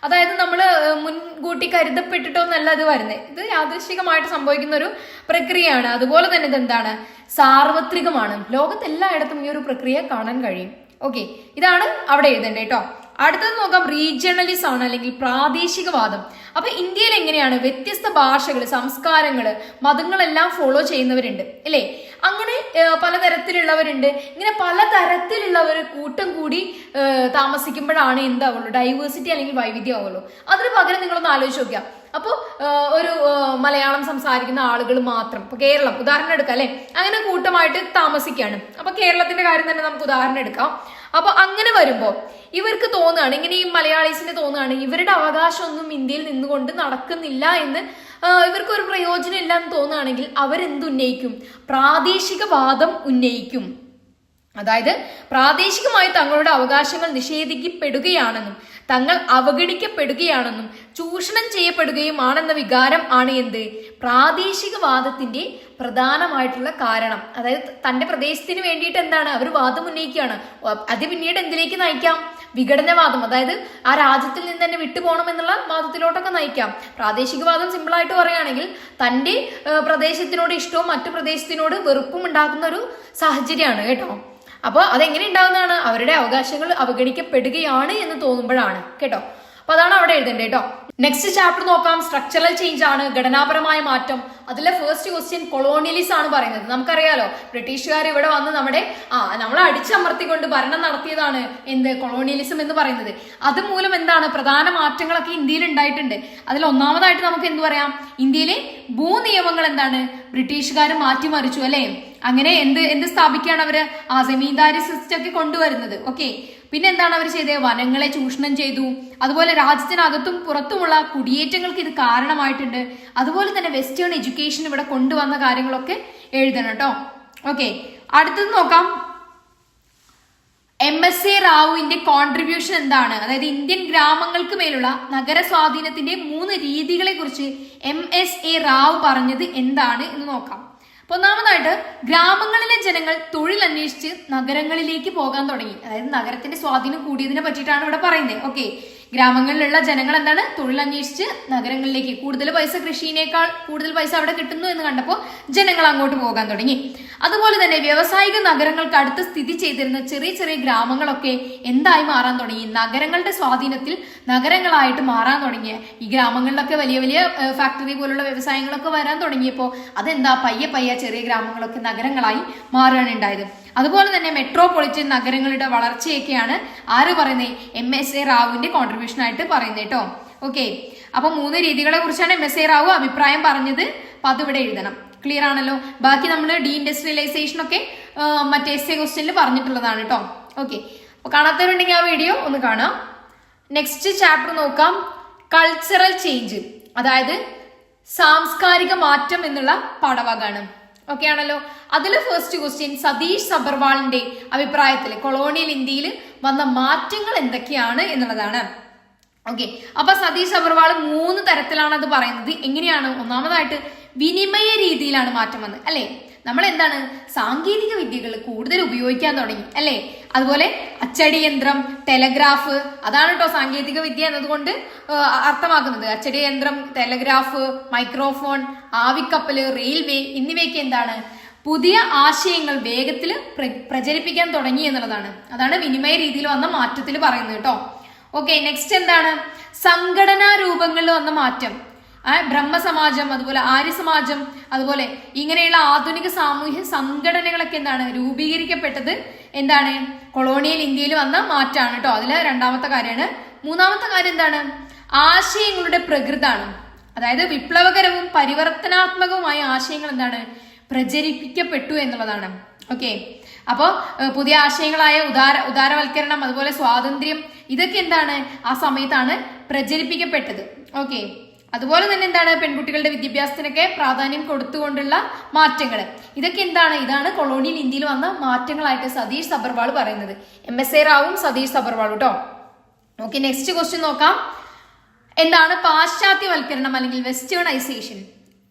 [SPEAKER 1] അതായത് നമ്മൾ മുൻകൂട്ടി കരുതപ്പെട്ടിട്ടൊന്നല്ല ഇത് വരുന്നത്, ഇത് യാദൃശികമായിട്ട് സംഭവിക്കുന്ന ഒരു പ്രക്രിയയാണ്. അതുപോലെ തന്നെ ഇതെന്താണ് സാർവത്രികമാണ്, ലോകത്തെല്ലായിടത്തും ഈ ഒരു പ്രക്രിയ കാണാൻ കഴിയും. ഓക്കെ, ഇതാണ് അവിടെ എഴുതേണ്ടത് കേട്ടോ. അടുത്തത് നോക്കാം, റീജിയണലിസം ആണ് അല്ലെങ്കിൽ പ്രാദേശികവാദം. അപ്പൊ ഇന്ത്യയിൽ എങ്ങനെയാണ് വ്യത്യസ്ത ഭാഷകൾ, സംസ്കാരങ്ങള്, മതങ്ങളെല്ലാം ഫോളോ ചെയ്യുന്നവരുണ്ട് അല്ലേ. അങ്ങനെ പലതരത്തിലുള്ളവരുണ്ട്. ഇങ്ങനെ പലതരത്തിലുള്ളവർ കൂട്ടം കൂടി താമസിക്കുമ്പോഴാണ് എന്താവുള്ളൂ, ഡൈവേഴ്സിറ്റി അല്ലെങ്കിൽ വൈവിധ്യം ആവുള്ളൂ. അതിന് പകരം നിങ്ങളൊന്ന് ആലോചിച്ച് നോക്കുക. അപ്പോൾ ഒരു മലയാളം സംസാരിക്കുന്ന ആളുകൾ മാത്രം, ഇപ്പൊ കേരളം ഉദാഹരണം എടുക്കാം അല്ലെ, അങ്ങനെ കൂട്ടമായിട്ട് താമസിക്കുകയാണ്. അപ്പൊ കേരളത്തിന്റെ കാര്യം തന്നെ നമുക്ക് ഉദാഹരണം എടുക്കാം. അപ്പൊ അങ്ങനെ വരുമ്പോ ഇവർക്ക് തോന്നുകയാണ്, ഇങ്ങനെ ഈ മലയാളീസിന് തോന്നുകയാണ് ഇവരുടെ അവകാശമൊന്നും ഇന്ത്യയിൽ നിന്നുകൊണ്ട് നടക്കുന്നില്ല എന്ന്, ഇവർക്ക് ഒരു പ്രയോജനം ഇല്ല എന്ന് തോന്നുകയാണെങ്കിൽ അവരെന്തുന്നയിക്കും, പ്രാദേശികവാദം ഉന്നയിക്കും. അതായത് പ്രാദേശികമായി തങ്ങളുടെ അവകാശങ്ങൾ നിഷേധിക്കപ്പെടുകയാണെന്നും തങ്ങൾ അവഗണിക്കപ്പെടുകയാണെന്നും ചൂഷണം ചെയ്യപ്പെടുകയുമാണെന്ന വികാരം ആണ് എന്ത്, പ്രാദേശികവാദത്തിന്റെ പ്രധാനമായിട്ടുള്ള കാരണം. അതായത് തന്റെ പ്രദേശത്തിന് വേണ്ടിയിട്ട് എന്താണ് അവർ വാദം ഉന്നയിക്കുകയാണ്. അത് പിന്നീട് എന്തിലേക്ക് നയിക്കാം, വിഘടനവാദം, അതായത് ആ രാജ്യത്തിൽ നിന്ന് തന്നെ വിട്ടുപോകണം എന്നുള്ള വാദത്തിലോട്ടൊക്കെ നയിക്കാം. പ്രാദേശികവാദം സിമ്പിളായിട്ട് പറയുകയാണെങ്കിൽ തന്റെ പ്രദേശത്തിനോട് ഇഷ്ടവും മറ്റു പ്രദേശത്തിനോട് വെറുപ്പും ഉണ്ടാക്കുന്ന ഒരു സാഹചര്യമാണ് കേട്ടോ. അപ്പൊ അതെങ്ങനെ ഉണ്ടാകുന്നതാണ്, അവരുടെ അവകാശങ്ങൾ അവഗണിക്കപ്പെടുകയാണ് എന്ന് തോന്നുമ്പോഴാണ് കേട്ടോ. അപ്പൊ അതാണ് അവിടെ എഴുതേണ്ടത് കേട്ടോ. നെക്സ്റ്റ് ചാപ്റ്റർ നോക്കാം, സ്ട്രക്ചറൽ ചേഞ്ച് ആണ്, ഘടനാപരമായ മാറ്റം. അതിലെ ഫസ്റ്റ് ക്വസ്റ്റ്യൻ കൊളോണിയലിസം ആണ് പറയുന്നത്. നമുക്കറിയാലോ ബ്രിട്ടീഷുകാർ ഇവിടെ വന്ന് നമ്മളെ അടിച്ചമർത്തിക്കൊണ്ട് ഭരണം നടത്തിയതാണ് എന്ത്, കൊളോണിയലിസം എന്ന് പറയുന്നത്. അതുമൂലം എന്താണ് പ്രധാന മാറ്റങ്ങളൊക്കെ ഇന്ത്യയിൽ ഉണ്ടായിട്ടുണ്ട്. അതിൽ ഒന്നാമതായിട്ട് നമുക്ക് എന്ത് പറയാം, ഇന്ത്യയിലെ ഭൂനിയമങ്ങൾ എന്താണ് ബ്രിട്ടീഷുകാർ മാറ്റിമറിച്ചു അല്ലെ. അങ്ങനെ എന്ത് സ്ഥാപിക്കുകയാണ് അവര്, ജമീന്ദാരി സിസ്റ്റം ഒക്കെ കൊണ്ടുവരുന്നത്. ഓക്കെ, പിന്നെ എന്താണ് അവർ ചെയ്തത്, വനങ്ങളെ ചൂഷണം ചെയ്തു. അതുപോലെ രാജ്യത്തിനകത്തും പുറത്തുമുള്ള കുടിയേറ്റങ്ങൾക്ക് ഇത് കാരണമായിട്ടുണ്ട്. അതുപോലെ തന്നെ വെസ്റ്റേൺ എഡ്യൂക്കേഷൻ ഇവിടെ കൊണ്ടുവന്ന കാര്യങ്ങളൊക്കെ എഴുതണം കേട്ടോ. ഓക്കെ, അടുത്തത് നോക്കാം, MSA റാവുവിന്റെ കോൺട്രിബ്യൂഷൻ എന്താണ്? അതായത് ഇന്ത്യൻ ഗ്രാമങ്ങൾക്ക് മേലുള്ള നഗര സ്വാധീനത്തിന്റെ 3 രീതികളെ കുറിച്ച് MSA റാവു പറഞ്ഞത് എന്താണ് എന്ന് നോക്കാം. അപ്പൊ ഒന്നാമതായിട്ട് ഗ്രാമങ്ങളിലെ ജനങ്ങൾ തൊഴിൽ അന്വേഷിച്ച് നഗരങ്ങളിലേക്ക് പോകാൻ തുടങ്ങി. അതായത് നഗരത്തിന്റെ സ്വാധീനം കൂടിയതിനെ പറ്റിയിട്ടാണ് ഇവിടെ പറയുന്നത്. ഓക്കെ, ഗ്രാമങ്ങളിലുള്ള ജനങ്ങൾ എന്താണ് തൊഴിൽ അന്വേഷിച്ച് നഗരങ്ങളിലേക്ക്, കൂടുതൽ പൈസ കൃഷിയേക്കാൾ കൂടുതൽ പൈസ അവിടെ കിട്ടുന്നു എന്ന് കണ്ടപ്പോൾ ജനങ്ങൾ അങ്ങോട്ട് പോകാൻ തുടങ്ങി. അതുപോലെ തന്നെ വ്യാവസായിക നഗരങ്ങൾക്ക് അടുത്ത് സ്ഥിതി ചെയ്തിരുന്ന ചെറിയ ചെറിയ ഗ്രാമങ്ങളൊക്കെ എന്തായി മാറാൻ തുടങ്ങി? നഗരങ്ങളുടെ സ്വാധീനത്തിൽ നഗരങ്ങളായിട്ട് മാറാൻ തുടങ്ങിയ ഈ ഗ്രാമങ്ങളിലൊക്കെ വലിയ വലിയ ഫാക്ടറി പോലുള്ള വ്യവസായങ്ങളൊക്കെ വരാൻ തുടങ്ങിയപ്പോൾ അതെന്താ പയ്യെ പയ്യെ ചെറിയ ഗ്രാമങ്ങളൊക്കെ നഗരങ്ങളായി മാറുകയാണ് ഉണ്ടായത്. അതുപോലെ തന്നെ മെട്രോപൊളിറ്റൻ നഗരങ്ങളുടെ വളർച്ചയൊക്കെയാണ് ആര് പറയുന്നത്? MSA റാവുവിന്റെ കോൺട്രിബ്യൂഷൻ ആയിട്ട് പറയുന്നത് കേട്ടോ. ഓക്കെ, അപ്പൊ 3 രീതികളെ കുറിച്ചാണ് MSA റാവു അഭിപ്രായം പറഞ്ഞത്. അപ്പൊ അതിവിടെ എഴുതണം. ക്ലിയർ ആണല്ലോ. ബാക്കി നമ്മൾ ഡീഇൻഡസ്ട്രിയലൈസേഷൻ ഒക്കെ മറ്റേ essay ക്വസ്റ്റ്യനിൽ പറഞ്ഞിട്ടുള്ളതാണ് കേട്ടോ. ഓക്കെ, അപ്പൊ കാണാത്തവരുണ്ടെങ്കിൽ ആ വീഡിയോ ഒന്ന് കാണാം. നെക്സ്റ്റ് ചാപ്റ്റർ നോക്കാം, കൾച്ചറൽ ചേഞ്ച്, അതായത് സാംസ്കാരിക മാറ്റം എന്നുള്ള പാഠഭാഗമാണ്. ഓക്കെ ആണല്ലോ. അതിൽ ഫസ്റ്റ് ക്വസ്റ്റ്യൻ സതീഷ് സബർവാളിന്റെ അഭിപ്രായത്തിൽ കൊളോണിയൽ ഇന്ത്യയിൽ വന്ന മാറ്റങ്ങൾ എന്തൊക്കെയാണ് എന്നുള്ളതാണ്. ഓക്കെ, അപ്പൊ സതീഷ് സബർവാൾ 3 തരത്തിലാണ് അത് പറയുന്നത്. എങ്ങനെയാണ്? ഒന്നാമതായിട്ട് വിനിമയ രീതിയിലാണ് മാറ്റം വന്നത്, അല്ലെ? നമ്മൾ എന്താണ് സാങ്കേതിക വിദ്യകൾ കൂടുതൽ ഉപയോഗിക്കാൻ തുടങ്ങി, അല്ലെ? അതുപോലെ അച്ചടി യന്ത്രം, ടെലഗ്രാഫ്, അതാണ് കേട്ടോ സാങ്കേതിക വിദ്യ എന്നതുകൊണ്ട് അർത്ഥമാക്കുന്നത്. അച്ചടി യന്ത്രം, ടെലഗ്രാഫ്, മൈക്രോഫോൺ, ആവിക്കപ്പല്, റെയിൽവേ എന്നിവയൊക്കെ എന്താണ് പുതിയ ആശയങ്ങൾ വേഗത്തിൽ പ്രചരിപ്പിക്കാൻ തുടങ്ങി എന്നുള്ളതാണ്. അതാണ് വിനിമയ രീതിയിൽ വന്ന മാറ്റത്തിൽ പറയുന്നത് കേട്ടോ. ഓക്കെ, നെക്സ്റ്റ് എന്താണ്? സംഘടനാ രൂപങ്ങളിൽ വന്ന മാറ്റം. ബ്രഹ്മസമാജം, അതുപോലെ ആര്യസമാജം, അതുപോലെ ഇങ്ങനെയുള്ള ആധുനിക സാമൂഹ്യ സംഘടനകളൊക്കെ എന്താണ് രൂപീകരിക്കപ്പെട്ടത്? എന്താണ് കൊളോണിയൽ ഇന്ത്യയിൽ വന്ന മാറ്റാണ് കേട്ടോ. അതില് 2ാമത്തെ കാര്യമാണ്. 3ാമത്തെ കാര്യം എന്താണ്? ആശയങ്ങളുടെ പ്രകൃതാണ്. അതായത് വിപ്ലവകരവും പരിവർത്തനാത്മകവുമായ ആശയങ്ങൾ എന്താണ് പ്രചരിപ്പിക്കപ്പെട്ടു എന്നുള്ളതാണ്. ഓക്കെ, അപ്പോ പുതിയ ആശയങ്ങളായ ഉദാരവൽക്കരണം, അതുപോലെ സ്വാതന്ത്ര്യം, ഇതൊക്കെ എന്താണ് ആ സമയത്താണ് പ്രചരിപ്പിക്കപ്പെട്ടത്. ഓക്കെ, അതുപോലെ തന്നെ എന്താണ് പെൺകുട്ടികളുടെ വിദ്യാഭ്യാസത്തിനൊക്കെ പ്രാധാന്യം കൊടുത്തുകൊണ്ടുള്ള മാറ്റങ്ങൾ. ഇതൊക്കെ എന്താണ്? ഇതാണ് കൊളോണിയൽ ഇന്ത്യയിൽ വന്ന മാറ്റങ്ങളായിട്ട് സതീഷ് സബർവാൾ പറയുന്നത്. MSA റാവും സതീഷ് സബർവാളും കേട്ടോ. ഓക്കെ, നെക്സ്റ്റ് ക്വസ്റ്റ്യൻ നോക്കാം. എന്താണ് പാശ്ചാത്യവൽക്കരണം അല്ലെങ്കിൽ വെസ്റ്റേണൈസേഷൻ?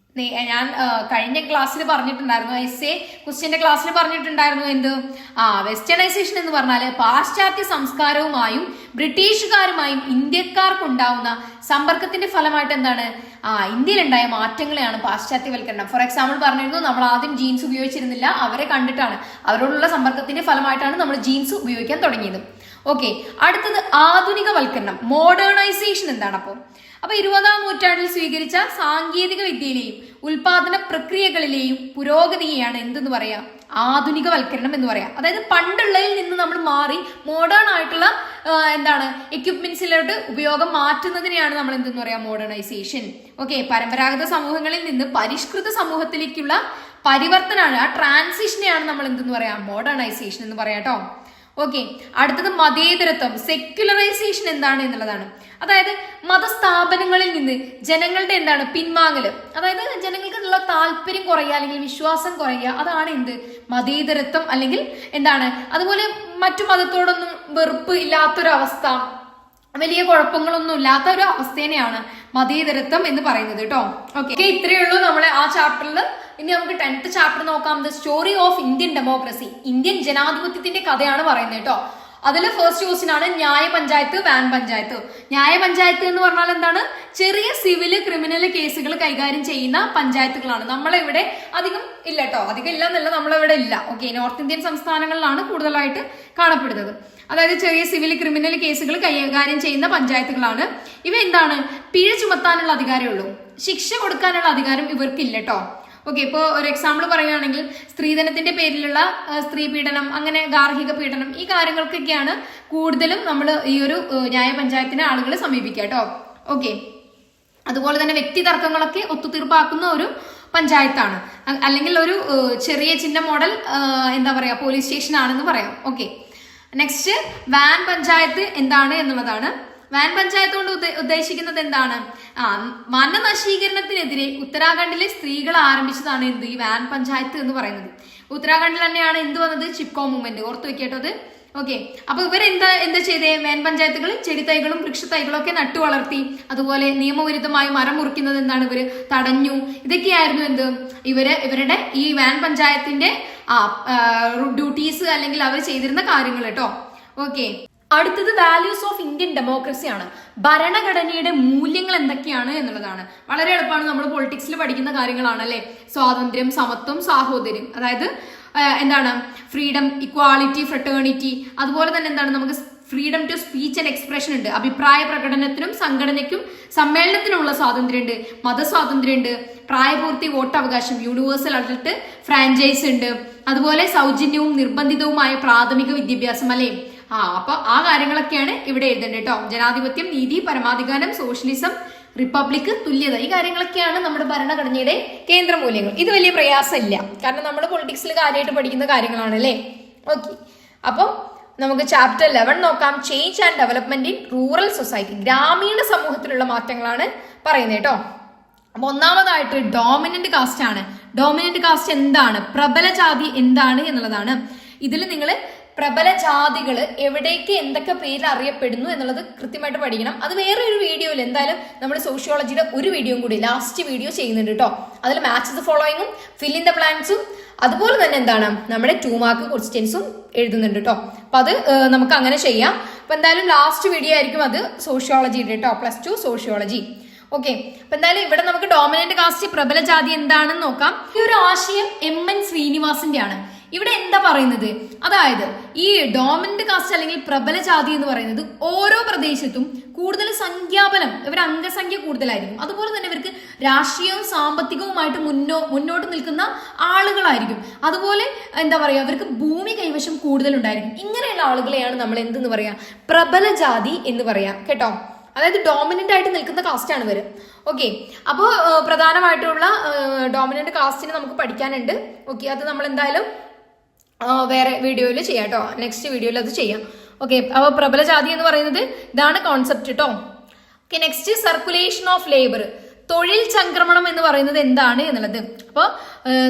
[SPEAKER 1] ഞാൻ കഴിഞ്ഞ ക്ലാസ്സിൽ പറഞ്ഞിട്ടുണ്ടായിരുന്നു, essay ക്വസ്റ്റ്യന്റെ ക്ലാസ്സിൽ പറഞ്ഞിട്ടുണ്ടായിരുന്നു. എന്ത്? വെസ്റ്റേണൈസേഷൻ എന്ന് പറഞ്ഞാല് പാശ്ചാത്യ സംസ്കാരവുമായും ബ്രിട്ടീഷുകാരുമായും ഇന്ത്യക്കാർക്കുണ്ടാവുന്ന സമ്പർക്കത്തിന്റെ ഫലമായിട്ട് എന്താണ് ഇന്ത്യയിലുണ്ടായ മാറ്റങ്ങളെയാണ് പാശ്ചാത്യവൽക്കരണം. ഫോർ എക്സാമ്പിൾ പറഞ്ഞിരുന്നു, നമ്മൾ ആദ്യം ജീൻസ് ഉപയോഗിച്ചിരുന്നില്ല, അവരെ കണ്ടിട്ടാണ്, അവരോടുള്ള സമ്പർക്കത്തിന്റെ ഫലമായിട്ടാണ് നമ്മൾ ജീൻസ് ഉപയോഗിക്കാൻ തുടങ്ങിയത്. ഓക്കെ, അടുത്തത് ആധുനികവൽക്കരണം, മോഡേണൈസേഷൻ എന്താണ്? അപ്പൊ 20ാം നൂറ്റാണ്ടിൽ സ്വീകരിച്ച സാങ്കേതിക വിദ്യയിലെയും ഉൽപാദന പ്രക്രിയകളിലെയും പുരോഗതിയെയാണ് എന്തെന്ന് പറയാ? ആധുനികവൽക്കരണം എന്ന് പറയാം. അതായത് പണ്ടുള്ളതിൽ നിന്ന് നമ്മൾ മാറി മോഡേൺ ആയിട്ടുള്ള എന്താണ് എക്യുപ്മെന്റ്സിലോട്ട് ഉപയോഗം മാറ്റുന്നതിനെയാണ് നമ്മൾ എന്തെന്ന് പറയാ? മോഡേണൈസേഷൻ. ഓക്കെ, പരമ്പരാഗത സമൂഹങ്ങളിൽ നിന്ന് പരിഷ്കൃത സമൂഹത്തിലേക്കുള്ള പരിവർത്തനമാണ്, ആ ട്രാൻസിഷനെയാണ് നമ്മൾ എന്തെന്ന് പറയാ? മോഡേണൈസേഷൻ എന്ന് പറയാം കേട്ടോ. ഓക്കെ, അടുത്തത് മതേതരത്വം, സെക്യുലറൈസേഷൻ എന്താണ് എന്നുള്ളതാണ്. അതായത് മതസ്ഥാപനങ്ങളിൽ നിന്ന് ജനങ്ങളുടെ എന്താണ് പിൻവാങ്ങല്, അതായത് ജനങ്ങൾക്കുള്ള താല്പര്യം കുറയുക അല്ലെങ്കിൽ വിശ്വാസം കുറയുക, അതാണ് എന്ത് മതേതരത്വം. അല്ലെങ്കിൽ എന്താണ് അതുപോലെ മറ്റു മതത്തോടൊന്നും വെറുപ്പ് ഇല്ലാത്തൊരവസ്ഥ, വലിയ കുഴപ്പങ്ങളൊന്നും ഇല്ലാത്ത ഒരു അവസ്ഥേനെയാണ് മതേതരത്വം എന്ന് പറയുന്നത് കേട്ടോ. ഓക്കെ, ഇത്രയേ ഉള്ളൂ നമ്മളെ ആ ചാപ്റ്ററിൽ. ഇനി നമുക്ക് 10th ചാപ്റ്റർ നോക്കാം, the story of Indian democracy, Indian ജനാധിപത്യത്തിന്റെ കഥയാണ് പറയുന്നത് കേട്ടോ. അതിൽ ഫസ്റ്റ് ക്വസ്റ്റ്യൻ ആണ് ന്യായ പഞ്ചായത്ത്, വാൻ പഞ്ചായത്ത്. ന്യായ പഞ്ചായത്ത് എന്ന് പറഞ്ഞാൽ എന്താണ്? ചെറിയ സിവില് ക്രിമിനൽ കേസുകൾ കൈകാര്യം ചെയ്യുന്ന പഞ്ചായത്തുകളാണ്. നമ്മളിവിടെ അധികം ഇല്ല കേട്ടോ, അധികം ഇല്ല എന്നല്ല, നമ്മളിവിടെ ഇല്ല. ഓക്കെ, നോർത്ത് ഇന്ത്യൻ സംസ്ഥാനങ്ങളിലാണ് കൂടുതലായിട്ട് കാണപ്പെടുന്നത്. അതായത് ചെറിയ സിവിൽ ക്രിമിനൽ കേസുകൾ കൈകാര്യം ചെയ്യുന്ന പഞ്ചായത്തുകളാണ്. ഇവ എന്താണ്? പിഴ ചുമത്താനുള്ള അധികാരമേ ഉള്ളൂ, ശിക്ഷ കൊടുക്കാനുള്ള അധികാരം ഇവർക്കില്ല കേട്ടോ. ഓക്കെ, ഇപ്പോൾ ഒരു എക്സാമ്പിൾ പറയുകയാണെങ്കിൽ സ്ത്രീധനത്തിന്റെ പേരിലുള്ള സ്ത്രീ പീഡനം, അങ്ങനെ ഗാർഹിക പീഡനം, ഈ കാര്യങ്ങൾക്കൊക്കെയാണ് കൂടുതലും നമ്മൾ ഈ ഒരു ന്യായ പഞ്ചായത്തിനെ ആളുകൾ സമീപിക്കുക കേട്ടോ. ഓക്കെ, അതുപോലെ തന്നെ വ്യക്തി തർക്കങ്ങളൊക്കെ ഒത്തുതീർപ്പാക്കുന്ന ഒരു പഞ്ചായത്താണ്, അല്ലെങ്കിൽ ഒരു ചെറിയ ചിഹ്ന മോഡൽ എന്താ പറയാ പോലീസ് സ്റ്റേഷൻ ആണെന്ന് പറയാം. ഓക്കെ, നെക്സ്റ്റ് വാൻ പഞ്ചായത്ത് എന്താണ് എന്നുള്ളതാണ്. വാൻ പഞ്ചായത്ത് കൊണ്ട് ഉദ്ദേശിക്കുന്നത് എന്താണ്? വനനശീകരണത്തിനെതിരെ ഉത്തരാഖണ്ഡിലെ സ്ത്രീകൾ ആരംഭിച്ചതാണ് എന്ത് ഈ വാൻ പഞ്ചായത്ത് എന്ന് പറയുന്നത്. ഉത്തരാഖണ്ഡിൽ തന്നെയാണ് എന്ത് വന്നത്? ചിപ്കോ മൂവ്മെന്റ്. ഓർത്തു വെക്കേട്ടത്. ഓക്കെ, അപ്പൊ എന്താ ചെയ്തേ? മേൻ പഞ്ചായത്തുകൾ ചെടിത്തൈകളും വൃക്ഷത്തൈകളും ഒക്കെ നട്ടു വളർത്തി. അതുപോലെ നിയമവിരുദ്ധമായി മരം മുറിക്കുന്നത് എന്താണ് ഇവര് തടഞ്ഞു. ഇതൊക്കെയായിരുന്നു ഇവരുടെ ഈ വാൻ പഞ്ചായത്തിന്റെ ഡ്യൂട്ടീസ് അല്ലെങ്കിൽ അവർ ചെയ്തിരുന്ന കാര്യങ്ങൾ കേട്ടോ. ഓക്കെ, അടുത്തത് വാല്യൂസ് ഓഫ് ഇന്ത്യൻ ഡെമോക്രസി ആണ്. ഭരണഘടനയുടെ മൂല്യങ്ങൾ എന്തൊക്കെയാണ് എന്നുള്ളതാണ്. വളരെ എളുപ്പമാണ്, നമ്മൾ പൊളിറ്റിക്സിൽ പഠിക്കുന്ന കാര്യങ്ങളാണ് അല്ലെ. സ്വാതന്ത്ര്യം, സമത്വം, സാഹോദര്യം, അതായത് എന്താണ് ഫ്രീഡം, ഇക്വാളിറ്റി, ഫ്രട്ടേണിറ്റി. അതുപോലെ തന്നെ എന്താണ് നമുക്ക് freedom to speech and expression ഉണ്ട്. അഭിപ്രായ പ്രകടനത്തിനും സംഘടനയ്ക്കും സമ്മേളനത്തിനുമുള്ള സ്വാതന്ത്ര്യമുണ്ട്. മതസ്വാതന്ത്ര്യമുണ്ട്. പ്രായപൂർത്തി, വോട്ടവകാശം, യൂണിവേഴ്സൽ അഡൽട്ട് ഫ്രാഞ്ചൈസ് ഉണ്ട്. അതുപോലെ സൗജന്യവും നിർബന്ധിതവുമായ പ്രാഥമിക വിദ്യാഭ്യാസം അല്ലെ. അപ്പൊ ആ കാര്യങ്ങളൊക്കെയാണ് ഇവിടെ എഴുതേണ്ടത് കേട്ടോ. ജനാധിപത്യം, നീതി, പരമാധികാരം, സോഷ്യലിസം, റിപ്പബ്ലിക്, തുല്യത, ഈ കാര്യങ്ങളൊക്കെയാണ് നമ്മുടെ ഭരണഘടനയുടെ കേന്ദ്രമൂല്യങ്ങൾ. ഇത് വലിയ പ്രയാസമില്ല, കാരണം നമ്മൾ പൊളിറ്റിക്സിൽ കാര്യമായിട്ട് പഠിക്കുന്ന കാര്യങ്ങളാണ് അല്ലേ. ഓക്കെ, അപ്പം നമുക്ക് ചാപ്റ്റർ 11 നോക്കാം. Change and development in rural society. ഗ്രാമീണ സമൂഹത്തിലുള്ള മാറ്റങ്ങളാണ് പറയുന്നത് കേട്ടോ. അപ്പൊ ഒന്നാമതായിട്ട് ഡോമിനന്റ് കാസ്റ്റ് ആണ്. ഡോമിനന്റ് കാസ്റ്റ് എന്താണ്, പ്രബല ജാതി എന്താണ് എന്നുള്ളതാണ്. ഇതിൽ നിങ്ങൾ പ്രബല ജാതികൾ എവിടേക്ക് എന്തൊക്കെ പേരിൽ അറിയപ്പെടുന്നു എന്നുള്ളത് കൃത്യമായിട്ട് പഠിക്കണം. അത് വേറെ ഒരു വീഡിയോയിൽ എന്തായാലും നമ്മൾ സോഷ്യോളജിയുടെ ഒരു വീഡിയോയും കൂടി ലാസ്റ്റ് വീഡിയോ ചെയ്യുന്നുണ്ട് കേട്ടോ. അതിൽ മാച്ച് ദ ഫോളോയിങ്ങും ഫിൽ ഇൻ ദ ബ്ലാങ്ക്സും അതുപോലെ തന്നെ എന്താണ് നമ്മുടെ 2 മാർക്ക് ക്വസ്റ്റ്യൻസും എഴുതുന്നുണ്ട് കേട്ടോ. അപ്പൊ അത് നമുക്ക് അങ്ങനെ ചെയ്യാം. അപ്പൊ എന്തായാലും ലാസ്റ്റ് വീഡിയോ ആയിരിക്കും അത് സോഷ്യോളജിയുടെ കേട്ടോ, +2 സോഷ്യോളജി. ഓക്കെ, അപ്പൊ എന്തായാലും ഇവിടെ നമുക്ക് ഡോമിനന്റ് കാസ്റ്റ്, പ്രബല ജാതി എന്താണെന്ന് നോക്കാം. ഈ ഒരു ആശയം MN ശ്രീനിവാസന്റെ ആണ്. ഇവിടെ എന്താ പറയുന്നത്, അതായത് ഈ ഡോമിനന്റ് കാസ്റ്റ് അല്ലെങ്കിൽ പ്രബല ജാതി എന്ന് പറയുന്നത് ഓരോ പ്രദേശത്തും കൂടുതൽ സംഖ്യാബലം, ഇവർ അംഗസംഖ്യ കൂടുതലായിരിക്കും. അതുപോലെ തന്നെ ഇവർക്ക് രാഷ്ട്രീയവും സാമ്പത്തികവുമായിട്ട് മുന്നോട്ട് നിൽക്കുന്ന ആളുകളായിരിക്കും. അതുപോലെ എന്താ പറയാ, അവർക്ക് ഭൂമി കൈവശം കൂടുതലുണ്ടായിരിക്കും. ഇങ്ങനെയുള്ള ആളുകളെയാണ് നമ്മൾ എന്തെന്ന് പറയാ, പ്രബല ജാതി എന്ന് പറയാം കേട്ടോ. അതായത് ഡോമിനന്റ് ആയിട്ട് നിൽക്കുന്ന കാസ്റ്റ് ആണ് ഇവര്. ഓക്കെ, അപ്പോൾ പ്രധാനമായിട്ടുള്ള ഡോമിനന്റ് കാസ്റ്റിനെ നമുക്ക് പഠിക്കാനുണ്ട്. ഓക്കെ, അത് നമ്മൾ എന്തായാലും വേറെ വീഡിയോയിൽ ചെയ്യാം കേട്ടോ. നെക്സ്റ്റ് വീഡിയോയിൽ അത് ചെയ്യാം. ഓക്കെ, അപ്പോൾ പ്രബല ജാതി എന്ന് പറയുന്നത് ഇതാണ് കോൺസെപ്റ്റ് കേട്ടോ. Okay, next circulation of labour. തൊഴിൽ ചംക്രമണം എന്ന് പറയുന്നത് എന്താണ് എന്നുള്ളത്. അപ്പോൾ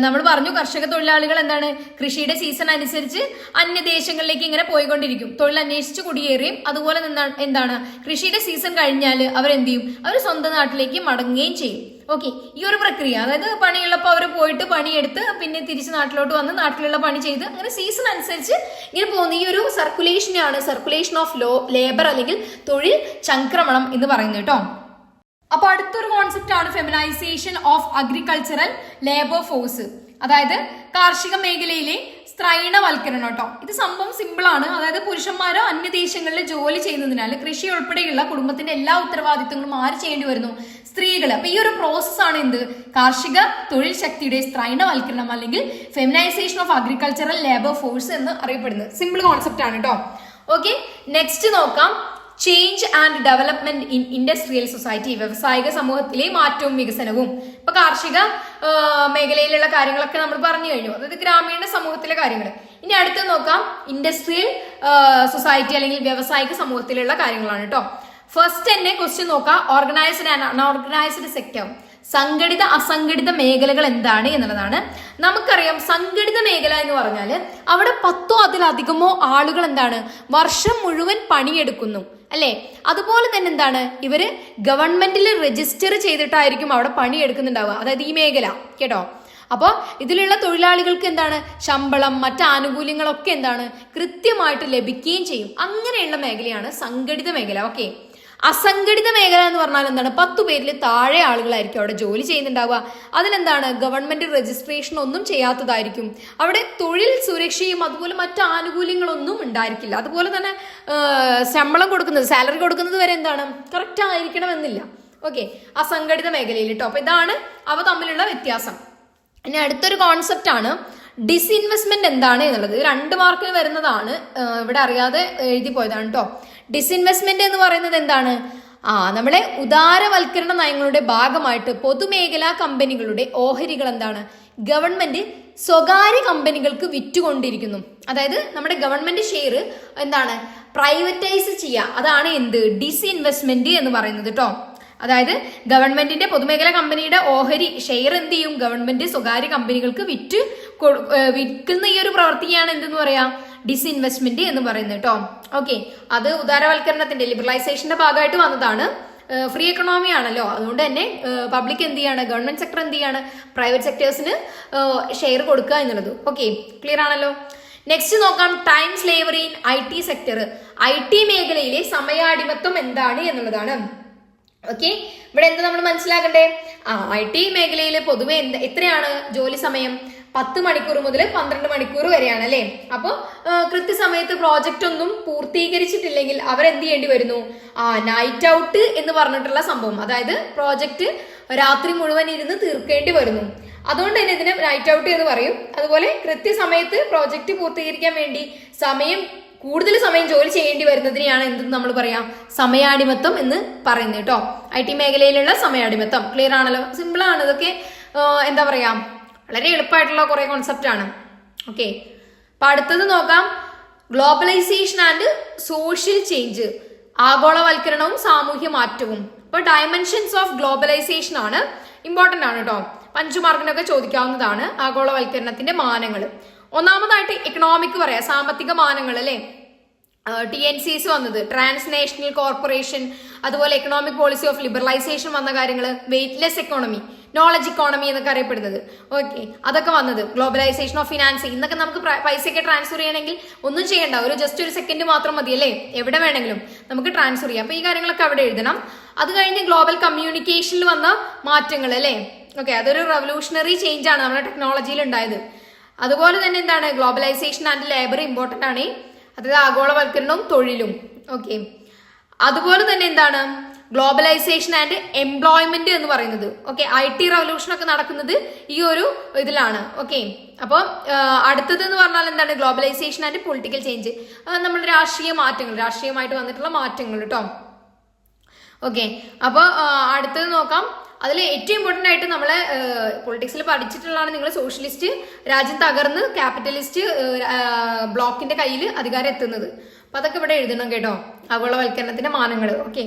[SPEAKER 1] നമ്മൾ പറഞ്ഞു, കർഷക തൊഴിലാളികൾ എന്താണ് കൃഷിയുടെ സീസൺ അനുസരിച്ച് അന്യദേശങ്ങളിലേക്ക് ഇങ്ങനെ പോയിക്കൊണ്ടിരിക്കും, തൊഴിൽ അന്വേഷിച്ച് കുടിയേറുകയും അതുപോലെ എന്താണ് കൃഷിയുടെ സീസൺ കഴിഞ്ഞാൽ അവരെന്ത് ചെയ്യും, അവർ സ്വന്തം നാട്ടിലേക്ക് മടങ്ങുകയും ചെയ്യും. ഓക്കെ, ഈ ഒരു പ്രക്രിയ, അതായത് പണിയുള്ളപ്പോൾ അവർ പോയിട്ട് പണിയെടുത്ത് പിന്നെ തിരിച്ച് നാട്ടിലോട്ട് വന്ന് നാട്ടിലുള്ള പണി ചെയ്ത് അങ്ങനെ സീസൺ അനുസരിച്ച് ഇങ്ങനെ പോകുന്ന ഈ ഒരു സർക്കുലേഷനാണ് സർക്കുലേഷൻ ഓഫ് ലേബർ അല്ലെങ്കിൽ തൊഴിൽ ചംക്രമണം എന്ന് പറയുന്നത് കേട്ടോ. അപ്പൊ അടുത്തൊരു കോൺസെപ്റ്റ് ആണ് feminisation of agricultural labour force. അതായത് കാർഷിക മേഖലയിലെ സ്ത്രൈണവൽക്കരണം കേട്ടോ. ഇത് സംഭവം സിമ്പിൾ ആണ്. അതായത് പുരുഷന്മാരോ അന്യദേശങ്ങളിൽ ജോലി ചെയ്യുന്നതിനാൽ കൃഷി ഉൾപ്പെടെയുള്ള കുടുംബത്തിന്റെ എല്ലാ ഉത്തരവാദിത്തങ്ങളും ആര് ചെയ്യേണ്ടി വരുന്നു, സ്ത്രീകൾ. അപ്പൊ ഈ ഒരു പ്രോസസ്സാണ് എന്ത്, കാർഷിക തൊഴിൽ ശക്തിയുടെ സ്ത്രൈണവൽക്കരണം അല്ലെങ്കിൽ feminisation of agricultural labour force എന്ന് അറിയപ്പെടുന്നത്. സിമ്പിൾ കോൺസെപ്റ്റ് ആണ് കേട്ടോ. ഓക്കെ, നെക്സ്റ്റ് നോക്കാം. Change and development in industrial society. വ്യവസായിക സമൂഹത്തിലെ മാറ്റവും വികസനവും. ഇപ്പൊ കാർഷിക മേഖലയിലുള്ള കാര്യങ്ങളൊക്കെ നമ്മൾ പറഞ്ഞു കഴിഞ്ഞു, അതായത് ഗ്രാമീണ സമൂഹത്തിലെ കാര്യങ്ങൾ. ഇനി അടുത്ത് നോക്കാം ഇൻഡസ്ട്രിയൽ സൊസൈറ്റി അല്ലെങ്കിൽ വ്യവസായിക സമൂഹത്തിലുള്ള കാര്യങ്ങളാണ് കേട്ടോ. ഫസ്റ്റ് തന്നെ ക്വസ്റ്റ്യൻ നോക്കാം, ഓർഗനൈസ്ഡ് ആൻഡ് അൺഓർഗനൈസ്ഡ് സെക്ടർ. സംഘടിത അസംഘടിത മേഖലകൾ എന്താണ് എന്നുള്ളതാണ്. നമുക്കറിയാം സംഘടിത മേഖല എന്ന് പറഞ്ഞാൽ അവിടെ 10ഓ അതിലധികമോ ആളുകൾ എന്താണ് വർഷം മുഴുവൻ പണിയെടുക്കുന്നു അല്ലെ. അതുപോലെ തന്നെ എന്താണ് ഇവര് ഗവൺമെന്റിൽ രജിസ്റ്റർ ചെയ്തിട്ടായിരിക്കും അവിടെ പണിയെടുക്കുന്നുണ്ടാവുക, അതായത് ഈ മേഖല കേട്ടോ. അപ്പോൾ ഇതിലുള്ള തൊഴിലാളികൾക്ക് എന്താണ് ശമ്പളം, മറ്റ് ആനുകൂല്യങ്ങളൊക്കെ എന്താണ് കൃത്യമായിട്ട് ലഭിക്കുകയും ചെയ്യും. അങ്ങനെയുള്ള മേഖലയാണ് സംഘടിത മേഖല. ഓക്കെ, അസംഘടിത മേഖല എന്ന് പറഞ്ഞാൽ എന്താണ് 10 പേരിൽ താഴെ ആളുകളായിരിക്കും അവിടെ ജോലി ചെയ്യുന്നുണ്ടാവുക. അതിലെന്താണ് ഗവൺമെന്റ് രജിസ്ട്രേഷൻ ഒന്നും ചെയ്യാത്തതായിരിക്കും. അവിടെ തൊഴിൽ സുരക്ഷയും അതുപോലെ മറ്റ് ആനുകൂല്യങ്ങളൊന്നും ഉണ്ടായിരിക്കില്ല. അതുപോലെ തന്നെ ശമ്പളം കൊടുക്കുന്നത്, സാലറി കൊടുക്കുന്നത് വരെ എന്താണ് കറക്റ്റ് ആയിരിക്കണമെന്നില്ല. ഓക്കെ, അസംഘടിത മേഖലയിൽ കേട്ടോ. അപ്പൊ ഇതാണ് അവ തമ്മിലുള്ള വ്യത്യാസം. ഇനി അടുത്തൊരു കോൺസെപ്റ്റ് ആണ് ഡിസ്ഇൻവെസ്റ്റ്മെന്റ് എന്താണ് എന്നുള്ളത്. 2 മാർക്കിന് വരുന്നതാണ്, ഇവിടെ അറിയാതെ എഴുതി പോയതാണ് കേട്ടോ. ഡിസ്ഇൻവെസ്റ്റ്മെന്റ് എന്ന് പറയുന്നത് എന്താണ്, നമ്മുടെ ഉദാരവൽക്കരണ നയങ്ങളുടെ ഭാഗമായിട്ട് പൊതുമേഖലാ കമ്പനികളുടെ ഓഹരികൾ എന്താണ് ഗവൺമെന്റ് സ്വകാര്യ കമ്പനികൾക്ക് വിറ്റുകൊണ്ടിരിക്കുന്നു. അതായത് നമ്മുടെ ഗവൺമെന്റ് ഷെയർ എന്താണ് പ്രൈവറ്റൈസ് ചെയ്യുക, അതാണ് എന്ത് ഡിസ്ഇൻവെസ്റ്റ്മെന്റ് എന്ന് പറയുന്നത് കേട്ടോ. അതായത് ഗവൺമെന്റിന്റെ പൊതുമേഖലാ കമ്പനിയുടെ ഓഹരി ഷെയർ എന്ത് ചെയ്യും ഗവൺമെന്റ് സ്വകാര്യ കമ്പനികൾക്ക് വിൽക്കുന്ന ഈ ഒരു പ്രവർത്തിയാണ് എന്തെന്ന് പറയാ ഡിസ്ഇൻവെസ്റ്റ്മെന്റ് എന്ന് പറയുന്നത് കേട്ടോ. ഓക്കെ, അത് ഉദാരവൽക്കരണത്തിന്റെ ലിബറലൈസേഷന്റെ ഭാഗമായിട്ട് വന്നതാണ്. ഫ്രീ എക്കണോമി ആണല്ലോ, അതുകൊണ്ട് തന്നെ പബ്ലിക് എന്ത് ചെയ്യാണ്, ഗവൺമെന്റ് സെക്ടർ എന്ത് ചെയ്യാണ്, പ്രൈവറ്റ് സെക്ടേഴ്സിന് ഷെയർ കൊടുക്കുക എന്നുള്ളത്. ഓക്കെ, ക്ലിയർ ആണല്ലോ. നെക്സ്റ്റ് നോക്കാം, time slavery in IT sector. IT മേഖലയിലെ സമയാടിമത്വം എന്താണ് എന്നുള്ളതാണ്. ഓക്കെ, ഇവിടെ എന്താ നമ്മൾ മനസ്സിലാക്കണ്ടേ? IT മേഖലയിൽ പൊതുവെ എത്രയാണ് ജോലി സമയം? 10 മണിക്കൂർ മുതൽ 12 മണിക്കൂർ വരെയാണ് അല്ലെ. അപ്പോൾ കൃത്യസമയത്ത് പ്രോജക്റ്റ് ഒന്നും പൂർത്തീകരിച്ചിട്ടില്ലെങ്കിൽ അവരെന്ത് ചെയ്യേണ്ടി വരുന്നു? നൈറ്റ് ഔട്ട് എന്ന് പറഞ്ഞിട്ടുള്ള സംഭവം, അതായത് പ്രോജക്റ്റ് രാത്രി മുഴുവൻ ഇരുന്ന് തീർക്കേണ്ടി വരുന്നു. അതുകൊണ്ട് തന്നെ ഇതിനെ നൈറ്റ് ഔട്ട് എന്ന് പറയും. അതുപോലെ കൃത്യസമയത്ത് പ്രോജക്റ്റ് പൂർത്തീകരിക്കാൻ വേണ്ടി കൂടുതൽ സമയം ജോലി ചെയ്യേണ്ടി വരുന്നതിനെയാണ് എന്തെന്ന് നമ്മൾ പറയാം, സമയാടിമത്വം എന്ന് പറയുന്നത് കേട്ടോ. IT മേഖലയിലുള്ള സമയാടിമത്വം. ക്ലിയർ ആണല്ലോ, സിമ്പിൾ ആണ്. ഇതൊക്കെ എന്താ പറയാ, വളരെ എളുപ്പമായിട്ടുള്ള കുറെ കോൺസെപ്റ്റ് ആണ്. ഓക്കെ, അപ്പൊ അടുത്തത് നോക്കാം, ഗ്ലോബലൈസേഷൻ ആൻഡ് സോഷ്യൽ ചേഞ്ച്. ആഗോളവൽക്കരണവും സാമൂഹ്യ മാറ്റവും. അപ്പൊ ഡയമെൻഷൻസ് ഓഫ് ഗ്ലോബലൈസേഷൻ ആണ്, ഇമ്പോർട്ടന്റ് ആണ് കേട്ടോ. 5 മാർക്കിനൊക്കെ ചോദിക്കാവുന്നതാണ്. ആഗോളവൽക്കരണത്തിന്റെ മാനങ്ങൾ. ഒന്നാമതായിട്ട് എക്കണോമിക് പറയാം, സാമ്പത്തിക മാനങ്ങൾ അല്ലെ. TNCs വന്നത്, ട്രാൻസ്നാഷണൽ കോർപ്പറേഷൻ, അതുപോലെ എക്കണോമിക് പോളിസി ഓഫ് ലിബറലൈസേഷൻ വന്ന കാര്യങ്ങൾ, വെയ്റ്റ്ലെസ് എക്കോണമി, നോളജ് ഇക്കോണമി എന്നൊക്കെ അറിയപ്പെടുന്നത്. ഓക്കെ, അതൊക്കെ വന്നത്, ഗ്ലോബലൈസേഷൻ ഓഫ് ഫിനാൻസ്. ഇന്നൊക്കെ നമുക്ക് പൈസയൊക്കെ ട്രാൻസ്ഫർ ചെയ്യണമെങ്കിൽ ഒന്നും ചെയ്യണ്ട, ജസ്റ്റ് ഒരു സെക്കൻഡ് മാത്രം മതി അല്ലേ, എവിടെ വേണമെങ്കിലും നമുക്ക് ട്രാൻസ്ഫർ ചെയ്യാം. അപ്പൊ ഈ കാര്യങ്ങളൊക്കെ അവിടെ എഴുതണം. അത് കഴിഞ്ഞ് ഗ്ലോബൽ കമ്മ്യൂണിക്കേഷനിൽ വന്ന മാറ്റങ്ങൾ അല്ലേ. ഓക്കെ, അതൊരു റവല്യൂഷണറി ചേഞ്ച് ആണ് നമ്മുടെ ടെക്നോളജിയിൽ ഉണ്ടായത്. അതുപോലെ തന്നെ എന്താണ്, ഗ്ലോബലൈസേഷൻ ആൻഡ് ലേബർ ഇമ്പോർട്ടന്റ് ആണ്, അതായത് ആഗോളവൽക്കരണവും തൊഴിലും. ഓക്കെ, അതുപോലെ തന്നെ എന്താണ്, ഗ്ലോബലൈസേഷൻ ആൻഡ് എംപ്ലോയ്മെന്റ് എന്ന് പറയുന്നത്. ഓക്കെ, IT റവല്യൂഷൻ ഒക്കെ നടക്കുന്നത് ഈ ഒരു ഇതിലാണ്. ഓക്കെ, അപ്പോൾ അടുത്തത് എന്ന് പറഞ്ഞാൽ എന്താണ്, ഗ്ലോബലൈസേഷൻ ആൻഡ് പൊളിറ്റിക്കൽ ചേഞ്ച്. നമ്മുടെ രാഷ്ട്രീയ മാറ്റങ്ങൾ, രാഷ്ട്രീയമായിട്ട് വന്നിട്ടുള്ള മാറ്റങ്ങൾ കേട്ടോ. ഓക്കെ, അപ്പോൾ അടുത്തത് നോക്കാം. അതിൽ ഏറ്റവും ഇമ്പോർട്ടന്റ് ആയിട്ട് നമ്മളെ പൊളിറ്റിക്സിൽ പഠിച്ചിട്ടുള്ളതാണ് നിങ്ങൾ. സോഷ്യലിസ്റ്റ് രാജ്യം തകർന്ന് ക്യാപിറ്റലിസ്റ്റ് ബ്ലോക്കിന്റെ കയ്യിൽ അധികാരം എത്തുന്നത്. അപ്പൊ അതൊക്കെ ഇവിടെ എഴുതണം കേട്ടോ, ആഗോളവൽക്കരണത്തിന്റെ മാനങ്ങൾ. ഓക്കെ,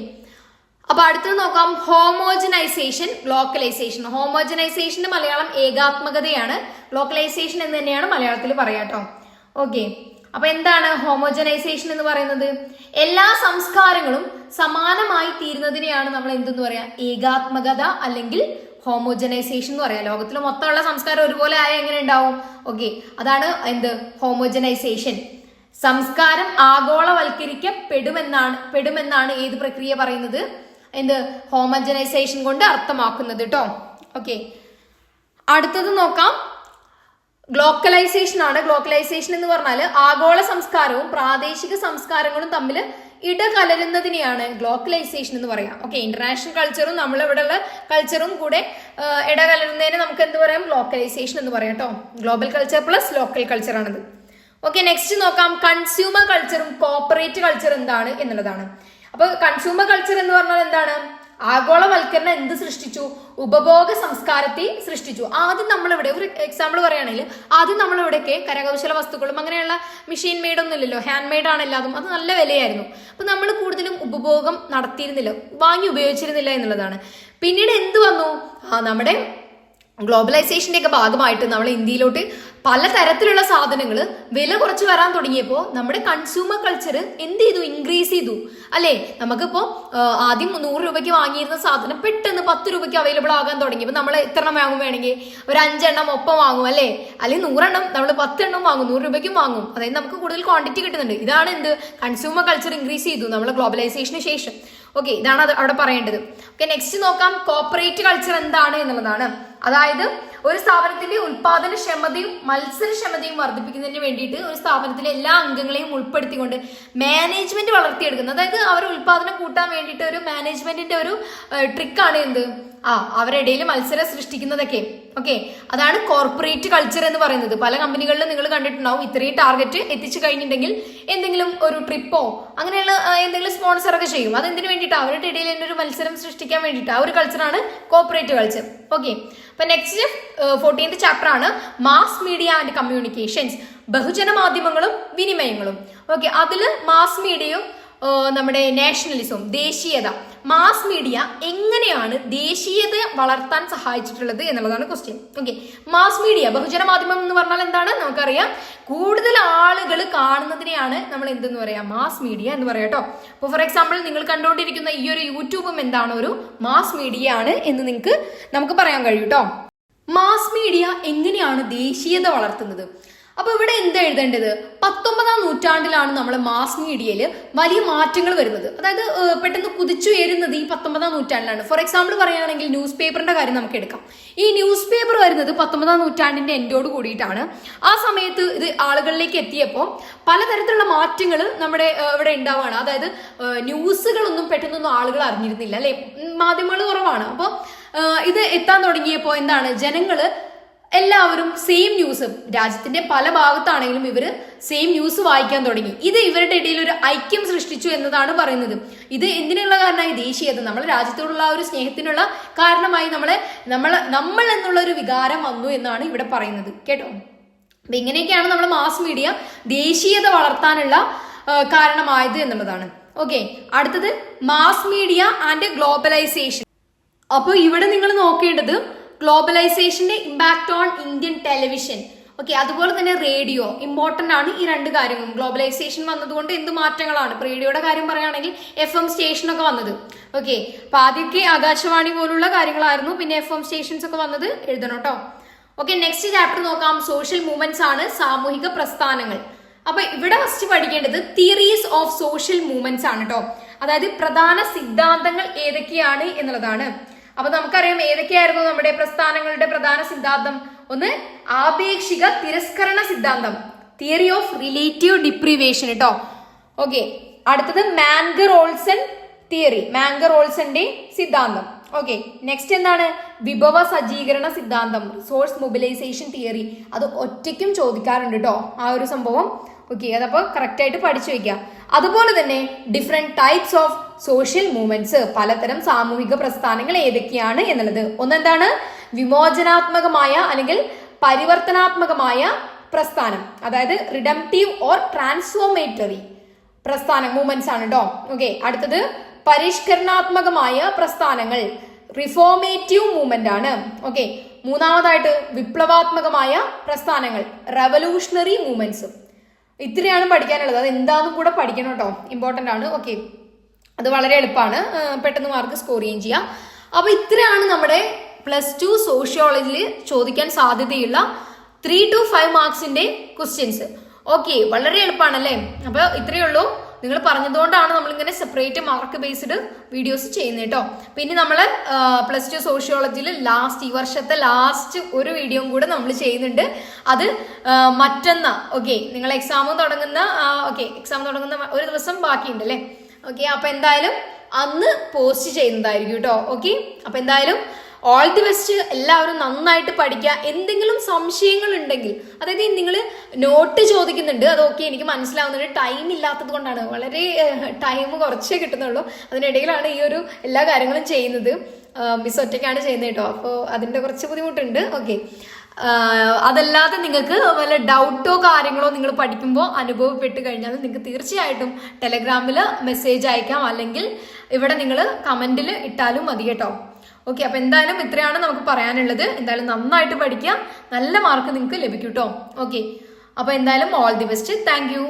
[SPEAKER 1] അപ്പൊ അടുത്തത് നോക്കാം, ഹോമോജനൈസേഷൻ, ലോക്കലൈസേഷൻ. ഹോമോജനൈസേഷന്റെ മലയാളം ഏകാത്മകതയാണ്, ലോക്കലൈസേഷൻ എന്ന് തന്നെയാണ് മലയാളത്തിൽ പറയാട്ടോ. ഓക്കെ, അപ്പൊ എന്താണ് ഹോമോജനൈസേഷൻ എന്ന് പറയുന്നത്? എല്ലാ സംസ്കാരങ്ങളും സമാനമായി തീരുന്നതിനെയാണ് നമ്മൾ എന്തെന്ന് പറയാ, ഏകാത്മകത അല്ലെങ്കിൽ ഹോമോജനൈസേഷൻ എന്ന് പറയാം. ലോകത്തിൽ മൊത്തമുള്ള സംസ്കാരം ഒരുപോലെ ആയ എങ്ങനെ ഉണ്ടാവും? ഓക്കെ, അതാണ് എന്ത്, ഹോമോജനൈസേഷൻ. സംസ്കാരം ആഗോളവൽക്കരിക്കപ്പെടുമെന്നാണ് ഏത് പ്രക്രിയ പറയുന്നത്, എന്ത്, ഹോമോജനൈസേഷൻ കൊണ്ട് അർത്ഥമാക്കുന്നത് കേട്ടോ. ഓക്കെ, അടുത്തത് നോക്കാം, ഗ്ലോക്കലൈസേഷൻ ആണ്. ഗ്ലോക്കലൈസേഷൻ എന്ന് പറഞ്ഞാൽ ആഗോള സംസ്കാരവും പ്രാദേശിക സംസ്കാരങ്ങളും തമ്മിൽ ഇടകലരുന്നതിനെയാണ് ഗ്ലോക്കലൈസേഷൻ എന്ന് പറയാം. ഓക്കെ, ഇന്റർനാഷണൽ കൾച്ചറും നമ്മളിവിടെയുള്ള കൾച്ചറും കൂടെ ഇടകലരുന്നതിന് നമുക്ക് എന്ത് പറയാം, ഗ്ലോക്കലൈസേഷൻ എന്ന് പറയാം കേട്ടോ. Global culture plus local culture ആണിത്. ഓക്കെ, നെക്സ്റ്റ് നോക്കാം, കൺസ്യൂമർ കൾച്ചറും കോർപ്പറേറ്റ് കൾച്ചർ എന്താണ് എന്നുള്ളതാണ്. അപ്പൊ കൺസ്യൂമർ കൾച്ചർ എന്ന് പറഞ്ഞാൽ എന്താണ്, ആഗോളവൽക്കരണം എന്ത് സൃഷ്ടിച്ചു, ഉപഭോഗ സംസ്കാരത്തെ സൃഷ്ടിച്ചു. ആദ്യം നമ്മളിവിടെ ഒരു എക്സാമ്പിൾ പറയുകയാണെങ്കിൽ, ആദ്യം നമ്മളിവിടെയൊക്കെ കരകൗശല വസ്തുക്കളും അങ്ങനെയുള്ള മെഷീൻ മെയ്ഡ് ഒന്നും ഇല്ലല്ലോ, ഹാൻഡ് മെയ്ഡ് ആണ് എല്ലാതും. അത് നല്ല വിലയായിരുന്നു. അപ്പൊ നമ്മൾ കൂടുതലും ഉപഭോഗം നടത്തിയിരുന്നില്ല, വാങ്ങി ഉപയോഗിച്ചിരുന്നില്ല എന്നുള്ളതാണ്. പിന്നീട് എന്ത് വന്നു, നമ്മുടെ ഗ്ലോബലൈസേഷന്റെ ഒക്കെ ഭാഗമായിട്ട് നമ്മൾ ഇന്ത്യയിലോട്ട് പലതരത്തിലുള്ള സാധനങ്ങൾ വില കുറച്ച് വരാൻ തുടങ്ങിയപ്പോൾ നമ്മുടെ കൺസ്യൂമർ കൾച്ചർ എന്ത് ചെയ്തു, ഇൻക്രീസ് ചെയ്തു അല്ലെ. നമുക്കിപ്പോ ആദ്യം 100 രൂപയ്ക്ക് വാങ്ങിയിരുന്ന സാധനം പെട്ടെന്ന് 10 രൂപയ്ക്ക് അവൈലബിൾ ആകാൻ തുടങ്ങിയപ്പോൾ നമ്മൾ എത്ര എണ്ണം വാങ്ങും, വേണമെങ്കിൽ ഒരു 5 എണ്ണം ഒപ്പം വാങ്ങും അല്ലെ, അല്ലെങ്കിൽ 100 എണ്ണം നമ്മൾ 10 എണ്ണം വാങ്ങും, 100 രൂപയ്ക്കും വാങ്ങും. അതായത് നമുക്ക് കൂടുതൽ ക്വാണ്ടിറ്റി കിട്ടുന്നുണ്ട്. ഇതാണ് എന്ത്, കൺസ്യൂമർ കൾച്ചർ ഇൻക്രീസ് ചെയ്തു നമ്മൾ ഗ്ലോബലൈസേഷന് ശേഷം. ഓക്കെ, ഇതാണ് അത് അവിടെ പറയേണ്ടത്. ഓക്കെ, നെക്സ്റ്റ് നോക്കാം, കോർപ്പറേറ്റ് കൾച്ചർ എന്താണ് എന്നുള്ളതാണ്. അതായത് ഒരു സ്ഥാപനത്തിന്റെ ഉൽപാദനക്ഷമതയും മത്സരക്ഷമതയും വർദ്ധിപ്പിക്കുന്നതിന് വേണ്ടിയിട്ട് ഒരു സ്ഥാപനത്തിലെ എല്ലാ അംഗങ്ങളെയും ഉൾപ്പെടുത്തിക്കൊണ്ട് മാനേജ്മെന്റ് വളർത്തിയെടുക്കുന്നത്. അതായത് അവരുടെ ഉൽപാദനം കൂട്ടാൻ വേണ്ടിയിട്ട് ഒരു മാനേജ്മെന്റിന്റെ ഒരു ട്രിക്കാണ് എന്ത്, അവരുടെ ഇടയിൽ മത്സരം സൃഷ്ടിക്കുന്നതൊക്കെ. ഓക്കെ, അതാണ് കോർപ്പറേറ്റ് കൾച്ചർ എന്ന് പറയുന്നത്. പല കമ്പനികളിലും നിങ്ങൾ കണ്ടിട്ടുണ്ടാവും, ഇത്രയും ടാർഗറ്റ് എത്തിച്ചു കഴിഞ്ഞിട്ടുണ്ടെങ്കിൽ എന്തെങ്കിലും ഒരു ട്രിപ്പോ അങ്ങനെയുള്ള എന്തെങ്കിലും സ്പോൺസർ ഒക്കെ ചെയ്യും. അതെന്തിനു വേണ്ടിയിട്ട്, അവരുടെ ഇടയിൽ തന്നെ ഒരു മത്സരം സൃഷ്ടിക്കാൻ വേണ്ടിയിട്ട്. ആ ഒരു കൾച്ചറാണ് കോർപ്പറേറ്റ് കൾച്ചർ. ഓക്കെ, അപ്പൊ നെക്സ്റ്റ് 14th ചാപ്റ്റർ ആണ് മാസ് മീഡിയ ആൻഡ് കമ്മ്യൂണിക്കേഷൻസ്, ബഹുജന മാധ്യമങ്ങളും വിനിമയങ്ങളും. ഓക്കെ, അതില് മാസ് മീഡിയയും നമ്മുടെ നാഷണലിസവും, ദേശീയത. മാസ് മീഡിയ എങ്ങനെയാണ് ദേശീയത വളർത്താൻ സഹായിച്ചിട്ടുള്ളത് എന്നുള്ളതാണ് ക്വസ്റ്റ്യൻ. ഓക്കെ, മാസ് മീഡിയ, ബഹുജന മാധ്യമം എന്ന് പറഞ്ഞാൽ എന്താണ് നമുക്കറിയാം, കൂടുതൽ ആളുകൾ കാണുന്നതിനെയാണ് നമ്മൾ എന്തെന്ന് പറയാ, മാസ് മീഡിയ എന്ന് പറയാം കേട്ടോ. അപ്പോൾ ഫോർ എക്സാമ്പിൾ നിങ്ങൾ കണ്ടുകൊണ്ടിരിക്കുന്ന ഈ ഒരു യൂട്യൂബും എന്താണ്, ഒരു മാസ് മീഡിയ ആണ് എന്ന് നമുക്ക് പറയാൻ കഴിയും കേട്ടോ. മാസ് മീഡിയ എങ്ങനെയാണ് ദേശീയത വളർത്തുന്നത്? അപ്പൊ ഇവിടെ എന്താ എഴുതേണ്ടത്? 19ാം നൂറ്റാണ്ടിലാണ് നമ്മൾ മാസ് മീഡിയയിൽ വലിയ മാറ്റങ്ങൾ വരുന്നത്. അതായത് പെട്ടെന്ന് കുതിച്ചുയരുന്നത് ഈ 19ാം നൂറ്റാണ്ടിലാണ്. ഫോർ എക്സാമ്പിൾ പറയുകയാണെങ്കിൽ ന്യൂസ് പേപ്പറിന്റെ കാര്യം നമുക്ക് എടുക്കാം. ഈ ന്യൂസ് പേപ്പർ വരുന്നത് 19ാം നൂറ്റാണ്ടിന്റെ എൻഡോട് കൂടിയിട്ടാണ്. ആ സമയത്ത് ഇത് ആളുകളിലേക്ക് എത്തിയപ്പോൾ പലതരത്തിലുള്ള മാറ്റങ്ങൾ നമ്മുടെ ഇവിടെ ഉണ്ടാവുകയാണ്. അതായത് ന്യൂസുകളൊന്നും പെട്ടെന്നൊന്നും ആളുകൾ അറിഞ്ഞിരുന്നില്ല, അല്ലെ, മാധ്യമങ്ങൾ കുറവാണ്. അപ്പോൾ ഇത് എത്താൻ തുടങ്ങിയപ്പോൾ എന്താണ്, ജനങ്ങള് എല്ലാവരും സെയിം ന്യൂസ്, രാജ്യത്തിന്റെ പല ഭാഗത്താണെങ്കിലും ഇവര് സെയിം ന്യൂസ് വായിക്കാൻ തുടങ്ങി. ഇത് ഇവരുടെ ഇടയിൽ ഒരു ഐക്യം സൃഷ്ടിച്ചു എന്നതാണ് പറയുന്നത്. ഇത് എന്തിനുള്ള കാരണമായി? ദേശീയത, നമ്മുടെ രാജ്യത്തോടുള്ള ഒരു സ്നേഹത്തിനുള്ള കാരണമായി നമ്മൾ എന്നുള്ള ഒരു വികാരം വന്നു എന്നാണ് ഇവിടെ പറയുന്നത് കേട്ടോ. അപ്പൊ ഇങ്ങനെയൊക്കെയാണ് നമ്മൾ മാസ് മീഡിയ ദേശീയത വളർത്താനുള്ള കാരണമായത് എന്നുള്ളതാണ്. ഓക്കെ, അടുത്തത് മാസ് മീഡിയ ആൻഡ് ഗ്ലോബലൈസേഷൻ. അപ്പൊ ഇവിടെ നിങ്ങൾ നോക്കേണ്ടത് ഗ്ലോബലൈസേഷന്റെ impact on Indian television. Okay, അതുപോലെ തന്നെ റേഡിയോ ഇമ്പോർട്ടന്റ് ആണ്. ഈ രണ്ട് കാര്യങ്ങളും ഗ്ലോബലൈസേഷൻ വന്നതുകൊണ്ട് എന്ത് മാറ്റങ്ങളാണ്? റേഡിയോയുടെ കാര്യം പറയുകയാണെങ്കിൽ FM സ്റ്റേഷനൊക്കെ വന്നത്. ഓക്കെ, അപ്പൊ ആദ്യമൊക്കെ ആകാശവാണി പോലുള്ള കാര്യങ്ങളായിരുന്നു, പിന്നെ FM സ്റ്റേഷൻസ് ഒക്കെ വന്നത് എഴുതണം കേട്ടോ. ഓക്കെ, നെക്സ്റ്റ് ചാപ്റ്റർ നോക്കാം. സോഷ്യൽ മൂവ്മെന്റ്സ് ആണ്, സാമൂഹിക പ്രസ്ഥാനങ്ങൾ. അപ്പൊ ഇവിടെ ഫസ്റ്റ് പഠിക്കേണ്ടത് തിയറീസ് ഓഫ് സോഷ്യൽ മൂവ്മെന്റ്സ് ആണ് കേട്ടോ. അതായത് പ്രധാന സിദ്ധാന്തങ്ങൾ ഏതൊക്കെയാണ് എന്നുള്ളതാണ്. അപ്പൊ നമുക്കറിയാം ഏതൊക്കെയായിരുന്നു നമ്മുടെ പ്രസ്ഥാനങ്ങളുടെ പ്രധാന സിദ്ധാന്തം. ഒന്ന് ആപേക്ഷിക തിരസ്കരണ സിദ്ധാന്തം, തിയറി ഓഫ് റിലേറ്റീവ് ഡിപ്രിവേഷൻ കേട്ടോ. ഓക്കെ, അടുത്തത് മാൻഗർ ഓൾസൺ തിയറി, മാൻഗർ ഓൾസന്റെ സിദ്ധാന്തം. ഓക്കെ, നെക്സ്റ്റ് എന്താണ്? വിഭവ സജ്ജീകരണ സിദ്ധാന്തം, റിസോഴ്സ് മൊബിലൈസേഷൻ തിയറി. അത് ഒറ്റയ്ക്കും ചോദിക്കാറുണ്ട് കേട്ടോ ആ ഒരു സംഭവം. ഓക്കെ, അതപ്പോൾ കറക്റ്റ് ആയിട്ട് പഠിച്ചു വെക്കുക. അതുപോലെ തന്നെ different types of social movements, പലതരം സാമൂഹിക പ്രസ്ഥാനങ്ങൾ ഏതൊക്കെയാണ് എന്നുള്ളത്. ഒന്നെന്താണ്? വിമോചനാത്മകമായ അല്ലെങ്കിൽ പരിവർത്തനാത്മകമായ പ്രസ്ഥാനം, അതായത് റിഡംപ്റ്റീവ് ഓർ ട്രാൻസ്ഫോർമേറ്ററി പ്രസ്ഥാനം മൂവ്മെന്റ്സ് ആണ് കേട്ടോ. ഓക്കെ, അടുത്തത് പരിഷ്കരണാത്മകമായ പ്രസ്ഥാനങ്ങൾ, റിഫോർമേറ്റീവ് മൂവ്മെന്റ് ആണ്. ഓക്കെ, മൂന്നാമതായിട്ട് വിപ്ലവാത്മകമായ പ്രസ്ഥാനങ്ങൾ, റെവല്യൂഷണറി മൂവ്മെന്റ്സ്. ഇത്രയാണ് പഠിക്കാനുള്ളത്. അത് എന്താണെന്നും കൂടെ പഠിക്കണം കേട്ടോ, ഇമ്പോർട്ടന്റ് ആണ്. ഓക്കെ, അത് വളരെ എളുപ്പമാണ്, പെട്ടെന്ന് മാർക്ക് സ്കോർ ചെയ്യുകയും ചെയ്യാം. അപ്പൊ ഇത്രയാണ് നമ്മുടെ +2 സോഷ്യോളജിയിൽ ചോദിക്കാൻ സാധ്യതയുള്ള 3 to 5 മാർക്സിന്റെ ക്വസ്റ്റ്യൻസ്. ഓക്കെ, വളരെ എളുപ്പമാണല്ലേ. അപ്പൊ ഇത്രയേ ഉള്ളൂ. നിങ്ങൾ പറഞ്ഞതുകൊണ്ടാണ് നമ്മളിങ്ങനെ സെപ്പറേറ്റ് മാർക്ക് ബേസ്ഡ് വീഡിയോസ് ചെയ്യുന്നത് കേട്ടോ. പിന്നെ നമ്മൾ +2 സോഷ്യോളജിയിൽ ഈ വർഷത്തെ ലാസ്റ്റ് ഒരു വീഡിയോ കൂടെ നമ്മൾ ചെയ്യുന്നുണ്ട്. അത് മറ്റന്നാ. ഓക്കെ, നിങ്ങൾ എക്സാം തുടങ്ങുന്ന ഒരു ദിവസം ബാക്കിയുണ്ട് അല്ലേ. ഓക്കെ, അപ്പൊ എന്തായാലും അന്ന് പോസ്റ്റ് ചെയ്യുന്നതായിരിക്കും കേട്ടോ. ഓക്കെ, അപ്പൊ എന്തായാലും ഓൾ ദി ബെസ്റ്റ്. എല്ലാവരും നന്നായിട്ട് പഠിക്കുക. എന്തെങ്കിലും സംശയങ്ങൾ ഉണ്ടെങ്കിൽ, അതായത് നിങ്ങൾ നോട്ട് ചോദിക്കുന്നുണ്ട്, അതൊക്കെ എനിക്ക് മനസ്സിലാവുന്നുണ്ട്. ടൈം ഇല്ലാത്തത് കൊണ്ടാണ്, വളരെ ടൈം കുറച്ചേ കിട്ടുന്നുള്ളൂ. അതിനിടയിലാണ് ഈ ഒരു എല്ലാ കാര്യങ്ങളും ചെയ്യുന്നത്. മിസ് ഒറ്റയ്ക്കാണ് ചെയ്യുന്നത് കേട്ടോ. അപ്പോൾ അതിൻ്റെ കുറച്ച് ബുദ്ധിമുട്ടുണ്ട്. ഓക്കെ, അതല്ലാതെ നിങ്ങൾക്ക് വല്ല ഡൗട്ടോ കാര്യങ്ങളോ നിങ്ങൾ പഠിക്കുമ്പോൾ അനുഭവപ്പെട്ട് കഴിഞ്ഞാൽ നിങ്ങൾക്ക് തീർച്ചയായിട്ടും ടെലഗ്രാമിൽ മെസ്സേജ് അയക്കാം, അല്ലെങ്കിൽ ഇവിടെ നിങ്ങൾ കമന്റിൽ ഇട്ടാലും മതി കേട്ടോ. ഓക്കെ, അപ്പൊ എന്തായാലും ഇത്രയാണ് നമുക്ക് പറയാനുള്ളത്. എന്തായാലും നന്നായിട്ട് പഠിക്കുക, നല്ല മാർക്ക് നിങ്ങൾക്ക് ലഭിക്കും കേട്ടോ. ഓക്കെ, അപ്പൊ എന്തായാലും all the best. Thank you.